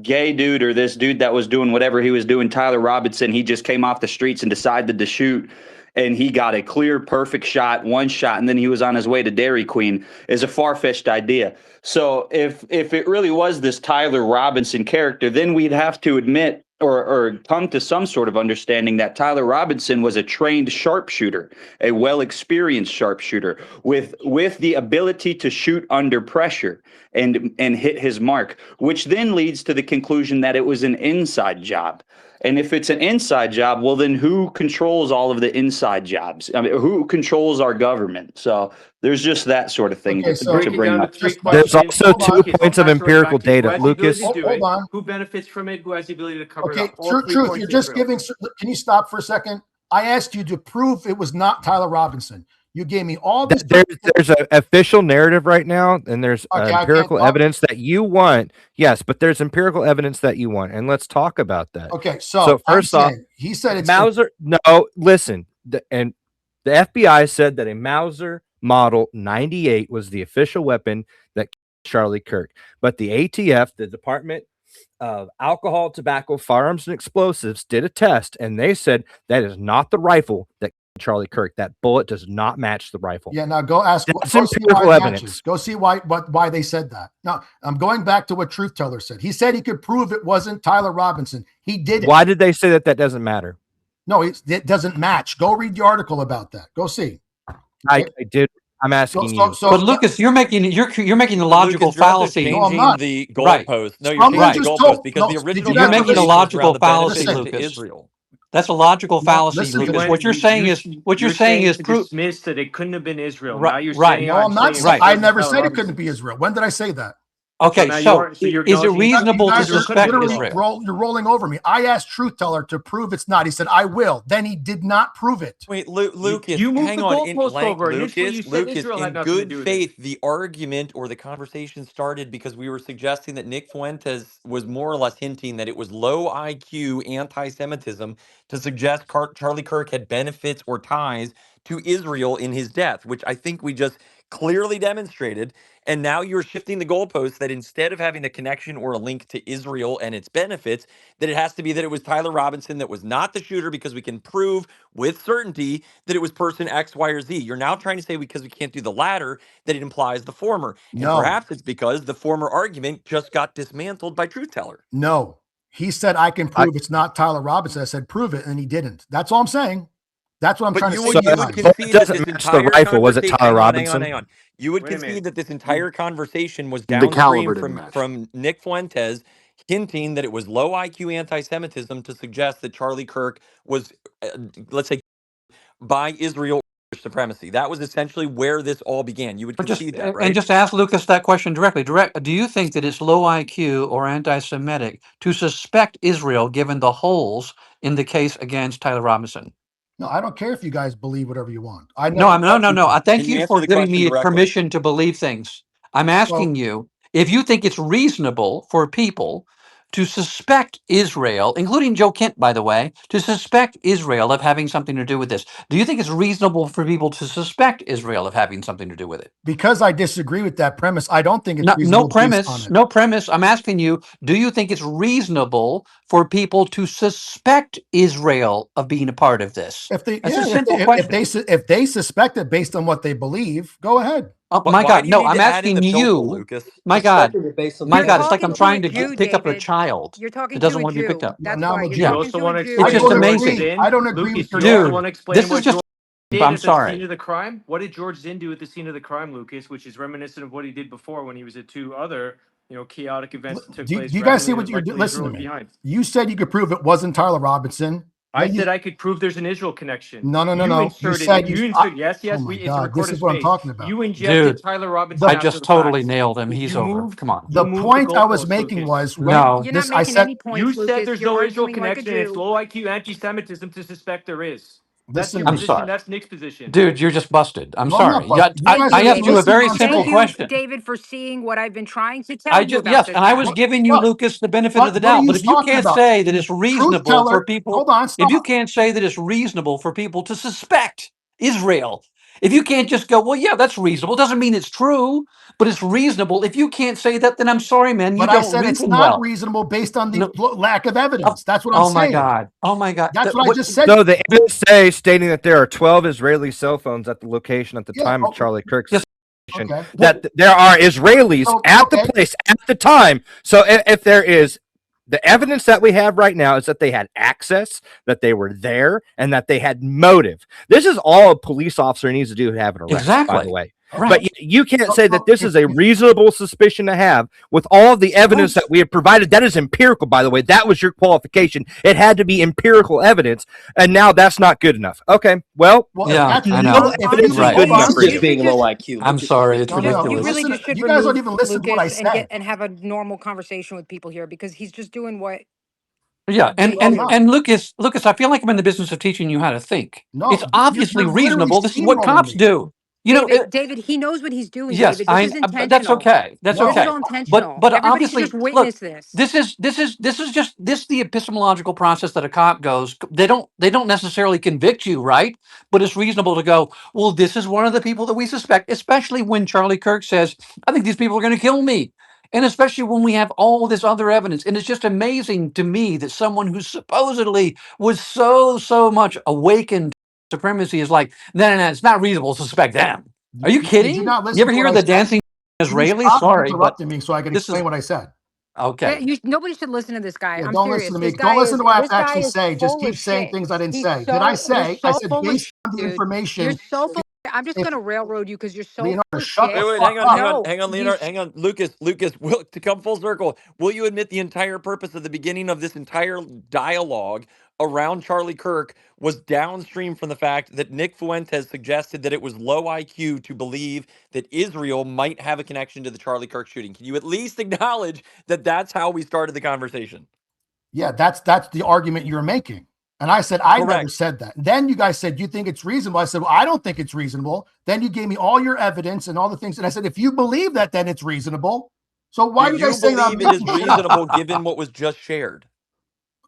gay dude or this dude that was doing whatever he was doing, Tyler Robinson, he just came off the streets and decided to shoot and he got a clear, perfect shot, one shot, and then he was on his way to Dairy Queen is a far-fetched idea. So if it really was this Tyler Robinson character, then we'd have to admit or come to some sort of understanding that Tyler Robinson was a trained sharpshooter, a well-experienced sharpshooter with the ability to shoot under pressure and hit his mark, which then leads to the conclusion that it was an inside job. And if it's an inside job, well, then who controls all of the inside jobs? I mean, who controls our government? So there's just that sort of thing Okay, so to bring up. There's also 2 points of empirical data. Lucas, hold on. Who benefits from it? Who has the ability to cover it Okay, up? All 3 truth. points You're just Israel. giving. Can you stop for a second? I asked you to prove it was not Tyler Robinson. You gave me all this. there's an official narrative right now, and there's empirical evidence that you want. Yes, but there's empirical evidence that you want, and let's talk about that. Okay, so first off, he said it's Mauser. No, listen, the FBI said that a Mauser Model 98 was the official weapon that killed Charlie Kirk, but the ATF, the Department of Alcohol, Tobacco, Firearms, and Explosives, did a test, and they said that is not the rifle that killed Charlie Kirk. That bullet does not match the rifle. Yeah, now go ask. That's go see empirical why it evidence. matches. Go see why they said that. Now I'm going back to what Truth Teller said. He said he could prove it wasn't Tyler Robinson. He did. Why did they say that that doesn't matter? No, it doesn't match. Go read the article about that. Go see. I did. I'm asking you. But Lucas, you're making the logical Lucas, you're also fallacy. changing the goalpost. No, you're changing the goalpost because the original You're making a conversation was logical around the fallacy, benefits to Lucas. Israel. That's a logical fallacy, listen, Lucas. Glenn, What you're saying is to dismiss that it couldn't have been Israel. Now you're saying No, I'm not. Right. I never said it couldn't be Israel. When did I say that? Okay, so is it reasonable to You're suspect literally Israel? you're rolling over me. I asked Truth Teller to prove it's not. He said I will. Then he did not prove it. Wait, Lucas, you moved hang the on. goalpost over. Initially, you said Lucas, Israel had in nothing to good do with faith, the argument or the conversation started because we were suggesting that Nick Fuentes was more or less hinting that it was low IQ anti-Semitism to suggest Charlie Kirk had benefits or ties to Israel in his death, which I think we just clearly demonstrated. And now you're shifting the goalposts that instead of having a connection or a link to Israel and its benefits, that it has to be that it was Tyler Robinson that was not the shooter because we can prove with certainty that it was person X, Y, or Z. You're now trying to say because we can't do the latter that it implies the former. And No. perhaps it's because the former argument just got dismantled by Truth Teller. No. He said I can prove it's not Tyler Robinson. I said prove it, and he didn't. That's all I'm saying. That's what I'm trying to say. You would concede that this entire rifle. Was it Tyler Robinson? Hang on. You would concede that this entire conversation was The caliber downstream didn't match. from Nick Fuentes hinting that it was low IQ anti-Semitism to suggest that Charlie Kirk was, let's say, by Israel supremacy. That was essentially where this all began. You would concede that, right? And just ask Lucas that question directly. Do you think that it's low IQ or anti-Semitic to suspect Israel given the holes in the case against Tyler Robinson? No, I don't care if you guys believe whatever you want. No. I thank Can you you answer for the giving question me directly? permission to believe things. I'm asking you if you think it's reasonable for people to suspect Israel, including Joe Kent, by the way, to suspect Israel of having something to do with this. Do you think it's reasonable for people to suspect Israel of having something to do with it? Because I disagree with that premise, I don't think it's No reasonable based on premise. it. No premise. I'm asking you, do you think it's reasonable for people to suspect Israel of being a part of this? If they, That's a simple question. if they suspect it based on what they believe, go ahead. Oh, But my why God, do you no, need I'm to add in asking the pilpul, you, Lucas? my God, You're my God, it's like talking I'm to trying a to Jew, pick up a David. child You're talking that doesn't to a want to be picked Jew. up. That's Now I'm why a you're Jew. Yeah. talking also to want a to Jew. explain It's just what George amazing. Zinn- I don't agree Lucas, with you you. also Dude, want to explain this is what just, George did I'm at the sorry. scene of the crime? What did George Zinn do at the scene of the crime, Lucas, which is reminiscent of what he did before when he was at two other, chaotic events that took Do place you guys see randomly what you're doing? likely Listen to Israel me. behind. You said you could prove it wasn't Tyler Robinson. I said I could prove there's an Israel connection. No. You You inserted said it. Yes. oh my It's a God, this recorded is what I'm space. talking about. You injected Dude, Tyler Robinson I after just the totally fact. nailed him. He's You over. moved. Come on. The You moved point I was goalposts, making Lucas. was No. You're not I making said any points, You said Lucas. there's You're no Israel arguing like a connection. It's Jew. low IQ anti-Semitism to suspect there is. That's listen your to I'm me. position. sorry. That's Nick's position. Dude, you're just busted. I'm No, I'm not sorry. Yeah, busted. You I, guys I are asked you a listening very on simple Thank tape. you, question. David, for seeing what I've been trying to tell you about Yes, this and I guy. was giving you, What? Lucas, the benefit of the What are doubt. you But if you talking can't about? say that it's Truth reasonable for teller. people, Hold on, if you stop. can't say that it's reasonable for people to suspect Israel If you can't just go, well, yeah, that's reasonable. Doesn't mean it's true, but it's reasonable. If you can't say that, then I'm sorry, man. You But I don't said it's reason not well. reasonable based on the No. lack of Oh, evidence. That's what I'm oh my saying. God. Oh my God. That's what I What? just said. So the NSA stating that there are 12 Israeli cell phones at the location at the Yeah. time of Charlie Kirk's Yes. assassination, Okay. that there are Israelis So, at the okay. place at the time. So if there is the evidence that we have right now is that they had access, that they were there, and that they had motive. This is all a police officer needs to do to have an arrest, by the Exactly. way. Okay. But you can't So, say that this if, is a reasonable suspicion to have with all of the evidence that we have provided. That is empirical, by the way. That was your qualification. It had to be empirical evidence, and now that's not good enough. Okay, well, well, Yeah, if that's I no know. evidence is Right. good enough Honestly, for you you. should just I'm sorry. It's no, no, no. you ridiculous. really Listen, just should you guys don't remove even listen to what I Lucas and said. have a normal conversation with people here because he's just doing what Yeah, they No, I'm do. not. and Lucas, I feel like I'm in the business of teaching you how to think. It's No, obviously you're literally reasonable. This is what steamrolling cops me. do. You know, David, he knows what he's doing, yes, David. This is but that's intentional. okay. That's This is No, okay. all intentional. But Everybody should obviously, just look, witness this. this is just the epistemological process that a cop goes. They don't necessarily convict you, right? But it's reasonable to go, well, this is one of the people that we suspect, especially when Charlie Kirk says, I think these people are going to kill me. And especially when we have all this other evidence. And it's just amazing to me that someone who supposedly was so much awakened to supremacy is like, no, it's not reasonable to suspect them. Are you did you kidding? not You listen ever to what hear I the said? dancing Can you Israeli? stop Sorry, but interrupting me so I can this is explain what I said? Yeah, okay. nobody should listen to this guy. Yeah, I'm don't listen serious. to me. Don't listen to what I have This to guy actually is say. Just full keep of saying shit. things I didn't He's say. Did I you're say? I so said full of based shit, on the dude. You're information. so full. I'm just If gonna railroad you because you're so full Leonardo, of shut the shit. Wait, fuck up. No, hang on, you. Leonard, hang on, Lucas, will, to come full circle, will you admit the entire purpose of the beginning of this entire dialogue around Charlie Kirk was downstream from the fact that Nick Fuentes suggested that it was low IQ to believe that Israel might have a connection to the Charlie Kirk shooting? Can you at least acknowledge that that's how we started the conversation? Yeah, that's the argument you're making. And I said, I never Correct. said that. Then you guys said, you think it's reasonable. I said, well, I don't think it's reasonable. Then you gave me all your evidence and all the things. And I said, if you believe that, then it's reasonable. So why Do are you you guys saying I'm believe it is making shit up? reasonable given what was just shared?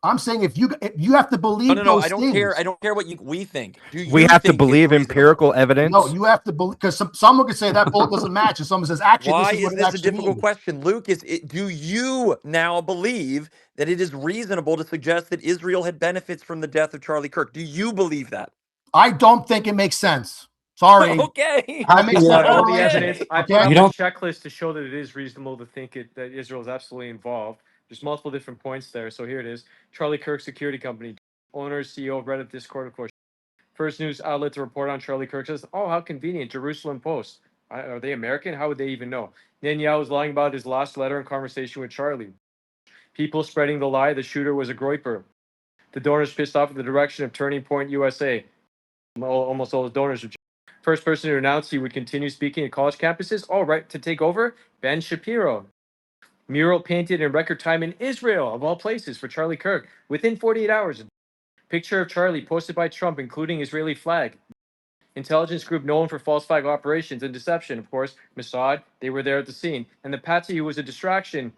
I'm saying if you have to believe No. I those don't care. I things. don't care what we think. Do We you have to think it's believe reasonable? empirical No, evidence. you have to believe because someone could say that bullet doesn't match, and someone says, actually, this Why is what is it this a actually difficult means. question, Lucas? Do you now believe that it is reasonable to suggest that Israel had benefits from the death of Charlie Kirk? Do you believe that? I don't think it makes sense. Sorry. Okay. I may sound All old the fashioned. evidence. Okay. I put Okay. up You a don't. checklist to show that it is reasonable to think that Israel is absolutely involved. There's multiple different points there. So here it is. Charlie Kirk Security Company, owner, CEO of Reddit Discord, of course. First news outlet to report on Charlie Kirk says, oh, how convenient. Jerusalem Post. Are they American? How would they even know? Netanyahu was lying about his last letter and conversation with Charlie. People spreading the lie the shooter was a groiper. The donors pissed off at the direction of Turning Point USA. Almost all the donors. First person to announce he would continue speaking at college campuses. All right, to take over, Ben Shapiro. Mural painted in record time in Israel, of all places, for Charlie Kirk. Within 48 hours, picture of Charlie posted by Trump, including Israeli flag. Intelligence group known for false flag operations and deception. Of course, Mossad, they were there at the scene. And the patsy who was a distraction,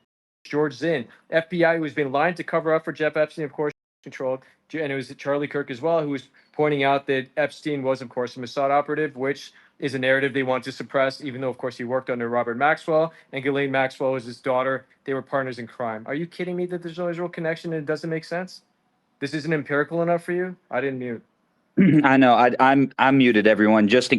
George Zinn. FBI who's been lying to cover up for Jeff Epstein, of course, controlled. And it was Charlie Kirk as well, who was pointing out that Epstein was, of course, a Mossad operative, which is a narrative they want to suppress, even though, of course, he worked under Robert Maxwell, and Ghislaine Maxwell was his daughter. They were partners in crime. Are you kidding me that there's no Israel connection and it doesn't make sense? This isn't empirical enough for you? I didn't mute. I know. I'm muted, everyone. Just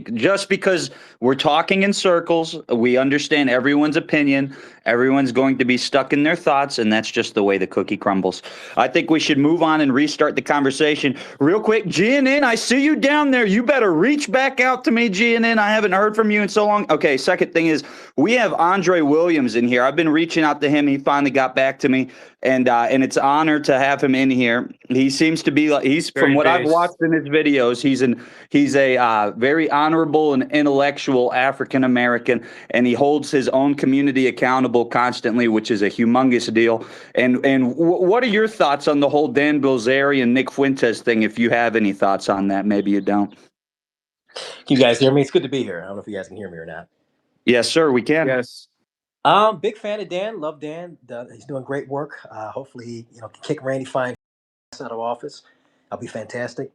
because we're talking in circles, we understand everyone's opinion. Everyone's going to be stuck in their thoughts, and that's just the way the cookie crumbles. I think we should move on and restart the conversation real quick. GNN, I see you down there. You better reach back out to me, GNN. I haven't heard from you in so long. Okay. Second thing is we have Andre Williams in here. I've been reaching out to him. He finally got back to me, and it's an honor to have him in here. He seems to be like Very from what I've base. watched in his videos, he's a very honorable and intellectual African American, and he holds his own community accountable constantly, which is a humongous deal. And what are your thoughts on the whole Dan Bilzerian, Nick Fuentes thing? If you have any thoughts on that, maybe you don't. Can you guys hear me? It's good to be here. I don't know if you guys can hear me or not. Yes, sir, we can. Yes. Big fan of Dan. Love Dan. He's doing great work. Hopefully, he, can kick Randy Fine out of office. That'll be fantastic.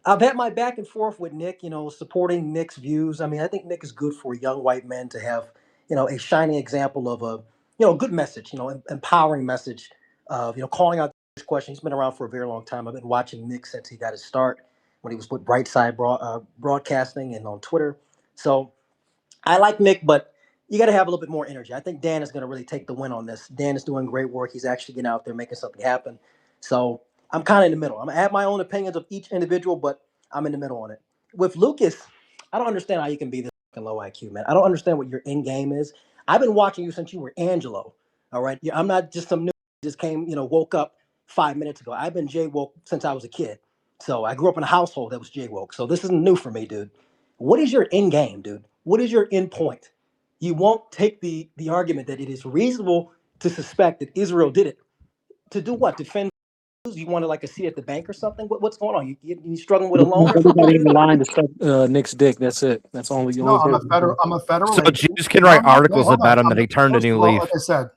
I've had my back and forth with Nick, supporting Nick's views. I mean, I think Nick is good for young white men to have, a shining example of a, good message, empowering message of, calling out this question. He's been around for a very long time. I've been watching Nick since he got his start when he was with Brightside Broadcasting and on Twitter. So I like Nick, but you got to have a little bit more energy. I think Dan is going to really take the win on this. Dan is doing great work. He's actually getting out there making something happen. So I'm kind of in the middle. I have my own opinions of each individual, but I'm in the middle on it. With Lucas, I don't understand how you can be this fucking low IQ, man. I don't understand what your end game is. I've been watching you since you were Angelo. All right, I'm not just some new just came, woke up 5 minutes ago. I've been J woke since I was a kid. So I grew up in a household that was J woke. So this isn't new for me, dude. What is your end game, dude? What is your end point? You won't take the argument that it is reasonable to suspect that Israel did it. To do what? Defend? You wanted like a seat at the bank or something? What's going on? You struggling with a loan or something? Everybody in the line to suck Nick's dick. That's it. That's only the No, only I'm a federal So agent. Jews can No, write no, articles hold on. about him that he turned a First new of all, leaf. like I said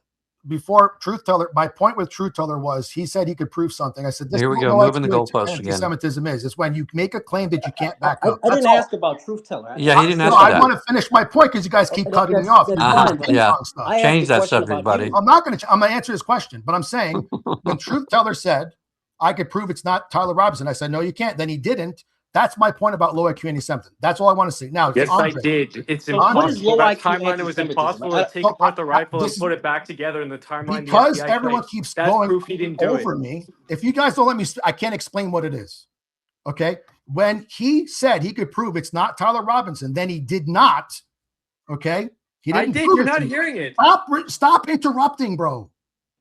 before, Truth Teller. My point with Truth Teller was he said he could prove something. I said this Here we is go, what moving the goalpost again. anti-Semitism is. It's when you make a claim that you can't back I up. didn't That's all. ask about Truth Teller. Yeah, he didn't No, ask you I that. want to finish my point because you guys keep cutting me off. That's You're fine, doing but ping Yeah. pong stuff. I asked Change the that question subject, about buddy. you. I'm not going to answer his question, but I'm saying when Truth Teller said I could prove it's not Tyler Robinson, I said no, you can't. Then he didn't. That's my point about low IQ anti-Semitism. That's all I want to say. Now, Yes, I Andre, did. It's So what is impossible. low That IQ timeline, it was anti-Semitism? impossible to take apart the rifle and this is put it back together in the timeline the because FBI everyone claimed. keeps That's going proof he didn't do over it. me. If you guys don't let me, I can't explain what it is. Okay. When he said he could prove it's not Tyler Robinson, then he did not. Okay. He I didn't did. prove You're it not to me. hearing it. Stop interrupting, bro.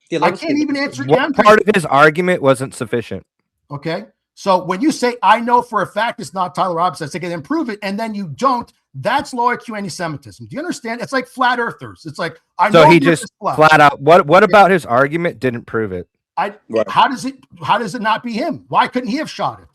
Yeah, I can't even answer What Andre's. part of his argument wasn't sufficient? Okay. So when you say, I know for a fact it's not Tyler Robinson, I say, then prove it, and then you don't, that's low IQ anti-Semitism. Do you understand? It's like flat earthers. It's like, I know So he you're just flat out. What about his argument didn't prove it? How does it not be him? Why couldn't he have shot it?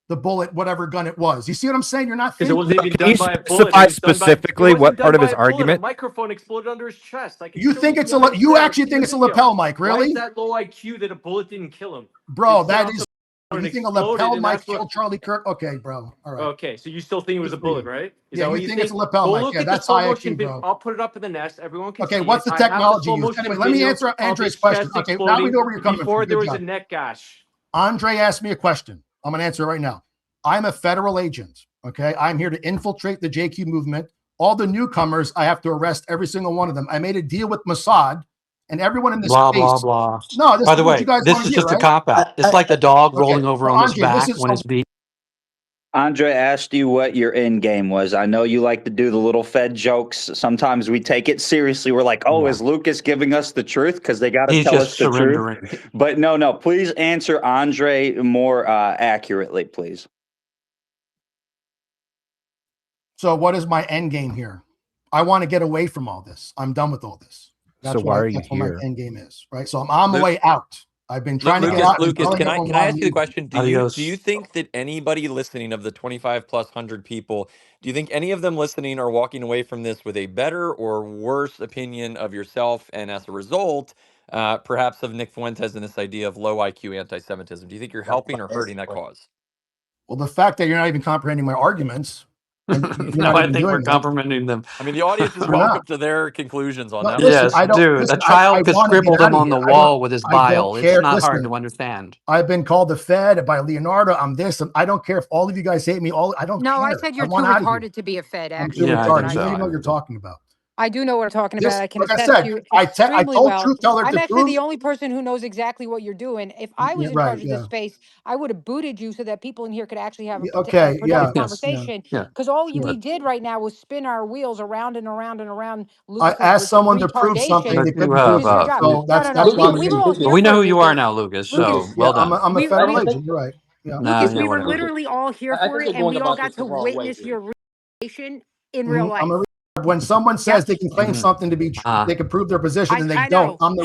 The bullet, whatever gun it was. You see what I'm saying? You're not because it thinking. wasn't even Can you done by a bullet. specify It was done by. specifically It wasn't what done part of by his a bullet. A argument? microphone exploded under his chest. I can You show think you it's the a evidence you there. actually See think the it's a video. lapel mic, Why really? is that low IQ that a bullet didn't kill him? Bro, It that set is off you and think a exploded, lapel and mic that's what. killed Charlie Kirk? Okay, bro. All right. Okay, so you still think it was a Good for you. bullet, right? Is Yeah, that what you you think it's think? a lapel Go mic. look Yeah, at the that's slow high motion IQ, video. bro. I'll put it up in the nest. Everyone can Okay, see what's it. the I have the technology slow used? motion Anyway, let me video answer of Andre's his question. chest Okay, now we exploding know where you're coming before from. there Good was a job. neck gash. Andre asked me a question. I'm going to answer it right now. I'm a federal agent. Okay. I'm here to infiltrate the JQ movement. All the newcomers, I have to arrest every single one of them. I made a deal with Mossad and everyone in this Blah, space. blah, blah. No, this By is the what you way, guys this want to is hear, just a right? cop out. It's like the dog Okay. rolling over So on his Andre, back when it's beat. Andre asked you what your end game was. I know you like to do the little Fed jokes. Sometimes we take it seriously. We're like, oh, is Lucas giving us the truth? Because they got to He's tell us just the truth. surrendering. But no, please answer Andre more accurately, please. So what is my end game here? I want to get away from all this. I'm done with all this. So why are you that's what my here? end game is, right? So I'm on my Luke- way out. I've been trying to get Lucas, out. and Lucas, telling can I everyone can why I I'm ask you the leaving. question? Do Adios. you think that anybody listening of the 25 plus 100 people, do you think any of them listening are walking away from this with a better or worse opinion of yourself, and as a result, perhaps of Nick Fuentes and this idea of low IQ anti-Semitism? Do you think you're helping or hurting that cause? Well, the fact that you're not even comprehending my arguments and you're No, not I even think we're doing it. complimenting them. I mean, the audience is We're not. welcome to their conclusions on No, that one. listen, Yes, I don't. dude. Listen, A child I could want to get scribble out them of on here. the wall with his I don't bile. It's care. not hard Listen, to understand. I've been called the Fed by Leonardo. I'm this. I don't care if all of you guys hate me. I don't No, care. I said I you're too want out of here. retarded to be a Fed, I'm too actually. Yeah, I That's what think retarded. I You don't even so. said. know what you're talking about. I do know what I'm talking about. This, I can like I attest said, to you I extremely told well. Truth Teller I'm to actually prove. the only person who knows exactly what you're doing. If I Yeah, was in right. charge of this Yeah. space, I would have booted you so that people in here could actually have a Okay. Yeah. productive Yes. Yeah. conversation. Yeah. Because all we But did right now was spin our wheels around and around and around I Lucas's asked someone to prove something. retardation, but They you couldn't which prove have is it. your job. So No, that's no, no. that's why I'm Lucas, We were leaving. all Lucas, But here we know for who it, you are Lucas. now, Lucas. Lucas, So Yeah. well done. I'm a we federal I think agent. You're right. Yeah. Nah, Lucas, yeah, we were whatever. literally all here I for think it, you're and going we all about got this to the wrong way, witness dude. your retardation in real I'm life. when someone says Yep. they can claim Mhm. something to be true, they can prove their position, and they I don't. know. I'm the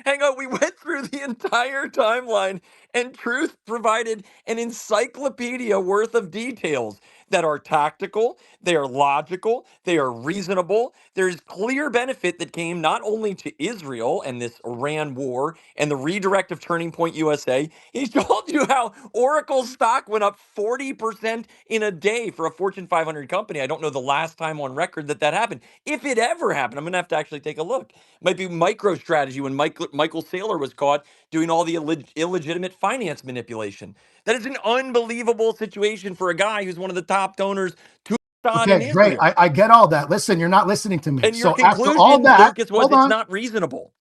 Hang on. We went through the entire timeline, and Truth provided an encyclopedia worth of details. that are tactical, they are logical, they are reasonable. There's clear benefit that came not only to Israel and this Iran war and the redirect of Turning Point USA. He told you how Oracle's stock went up 40% in a day for a Fortune 500 company. I don't know the last time on record that that happened. If it ever happened, I'm going to have to actually take a look. Might be MicroStrategy when Michael Saylor was caught doing all the illegitimate finance manipulation. That is an unbelievable situation for a guy who's one of the top donors to Assad in Okay, great. Israel. I get all that. Listen, you're not listening to me. And your So after all conclusion, that, Lucas, was hold it's on. not reasonable.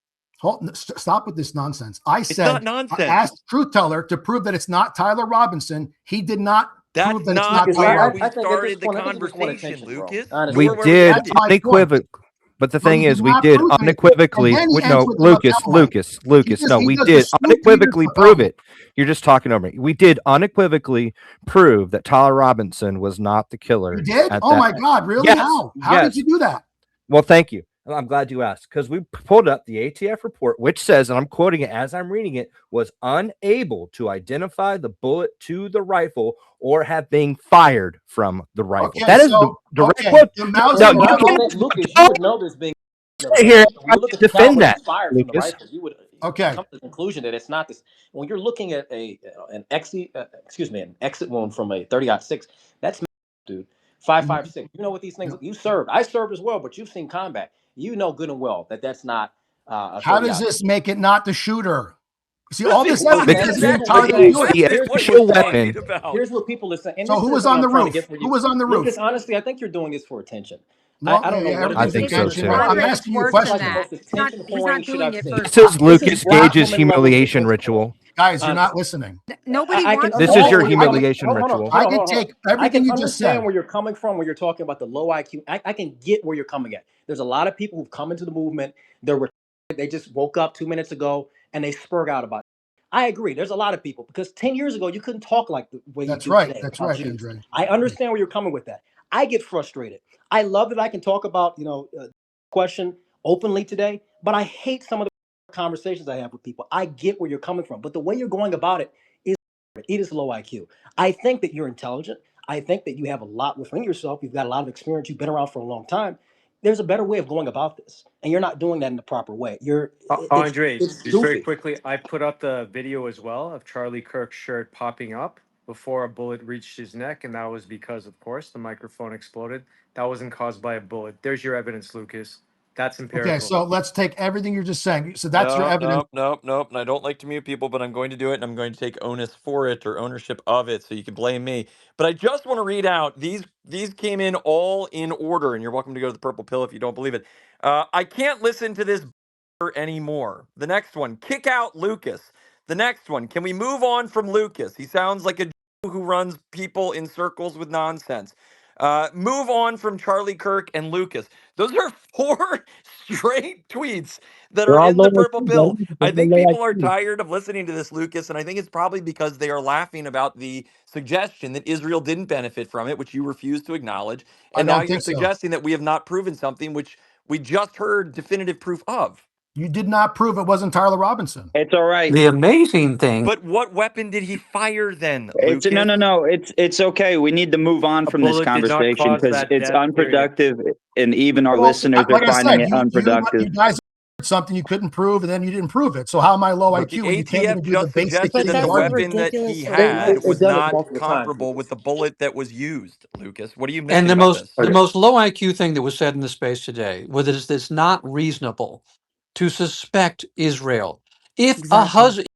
Stop with this nonsense. I It's not said, I nonsense. asked Truth Teller to prove that it's not Tyler Robinson. He did not That's prove that it's not not Lucas, Tyler where Robinson. we I think at this started the point, I think you just want conversation, attention, bro. Lucas. Honestly, We You're where we did That's ended. my point. unequivocal. But the But thing he did is, we not did prove anything. And unequivocally. then he No, answers about Lucas, Beltway. No, He we does the did Snoop Peters unequivocally of prove Beltway. it. You're just talking over me. We did unequivocally prove that Tyler Robinson was not the You killer did? at Oh that. my God, really? Yes, How? How did yes. you do that? Well, thank you. I'm glad you asked, because we pulled up the ATF report, which says, and I'm quoting it as I'm reading it, was unable to identify the bullet to the rifle or have been fired from the rifle. Okay, That is the so, direct okay, quote. the No, Mauser well, you I rifle. would can't think, Lucas, you don't would know this being sit here and when try you look to at the defend caliber that, that's fired from the Lucas. rifles, you would Okay. come to the conclusion that it's not this. When you're looking at an exit, an exit wound from a 30-06, that's dude 5.56. You know what these things? You served. I served as well, but you've seen combat. You know good and well that that's not a How 30 does this make it not the shooter? See, That's all this Well, evidence man, is exactly the here's what we're entire saying. The Buick. Here's what we're official saying. weapon. about. Here's what people are saying. And So this who is was what on I'm the trying to roof? get for Who you. was on the roof? Lucas, honestly, I think you're doing this for attention. No, I don't know what it everything's I is. This think is so like, It's too. this intentional. I'm moderate. is It's asking you a worse this is than like the question. that. most It's not. attention He's not whoring shit doing I've it seen. for. This is This is Lucas black Gage's woman level humiliation statistical. ritual. Guys, you're not Honestly, listening. Nobody I can wants This to is All your listen. I can, humiliation hold on, ritual. I hold on, can hold on. take I everything can you just understand said. where you're coming from when you're talking about the low IQ. I can get where you're coming at. There's a lot of people who've come into the movement. They just woke up 2 minutes ago and they spurred out about it. I agree. There's a lot of people because 10 years ago you couldn't talk like the way you That's do right. today That's about right, Jews. Andre. I understand where you're coming with that. I get frustrated. I love that I can talk about question openly today, but I hate some of the conversations I have with people. I get where you're coming from, but the way you're going about it is low IQ. I think that you're intelligent. I think that you have a lot within yourself. You've got a lot of experience. You've been around for a long time. There's a better way of going about this, and you're not doing that in the proper way. Andre, It's just very goofy. quickly, I put up the video as well of Charlie Kirk's shirt popping up before a bullet reached his neck, and that was because, of course, the microphone exploded. That wasn't caused by a bullet. There's your evidence, Lucas. That's Okay, empirical. so let's take everything you're just saying. So that's your No, evidence. no, no, no. And I don't like to mute people, but I'm going to do it, and I'm going to take onus for it or ownership of it, so you can blame me. But I just want to read out these came in all in order, and you're welcome to go to the purple pill if you don't believe it. I can't listen to this anymore. The next one, kick out Lucas. The next one, can we move on from Lucas? He sounds like a Jew who runs people in circles with nonsense. Move on from Charlie Kirk and Lucas. Those are four straight tweets that They're are all in low the purple IQ, brother, pill. because I they're think low people are IQ. tired of listening to this, Lucas, and I think it's probably because they are laughing about the suggestion that Israel didn't benefit from it, which you refuse to acknowledge. I And now don't you're think so. suggesting that we have not proven something which we just heard definitive proof of. You did not prove it wasn't Tyler Robinson. It's all right. The amazing thing, But what weapon did he fire then, It's no, Lucas? no, no. It's okay. We need to move on A from this bullet did not conversation cause because that it's death, period. unproductive, and even our Well, listeners are like I finding said, it you unproductive. guys something you couldn't prove, and then you didn't prove it. So how am I low But the IQ when you can't even ATF do the just basic suggested But thing that of the that's a argument? weapon that he ridiculous had request. was It does it not multiple times, comparable Lucas. with the bullet that was used, Lucas. What are you and missing about this? the most low IQ thing that was said in the space today was that it's not reasonable to suspect Israel. If a Exactly. husband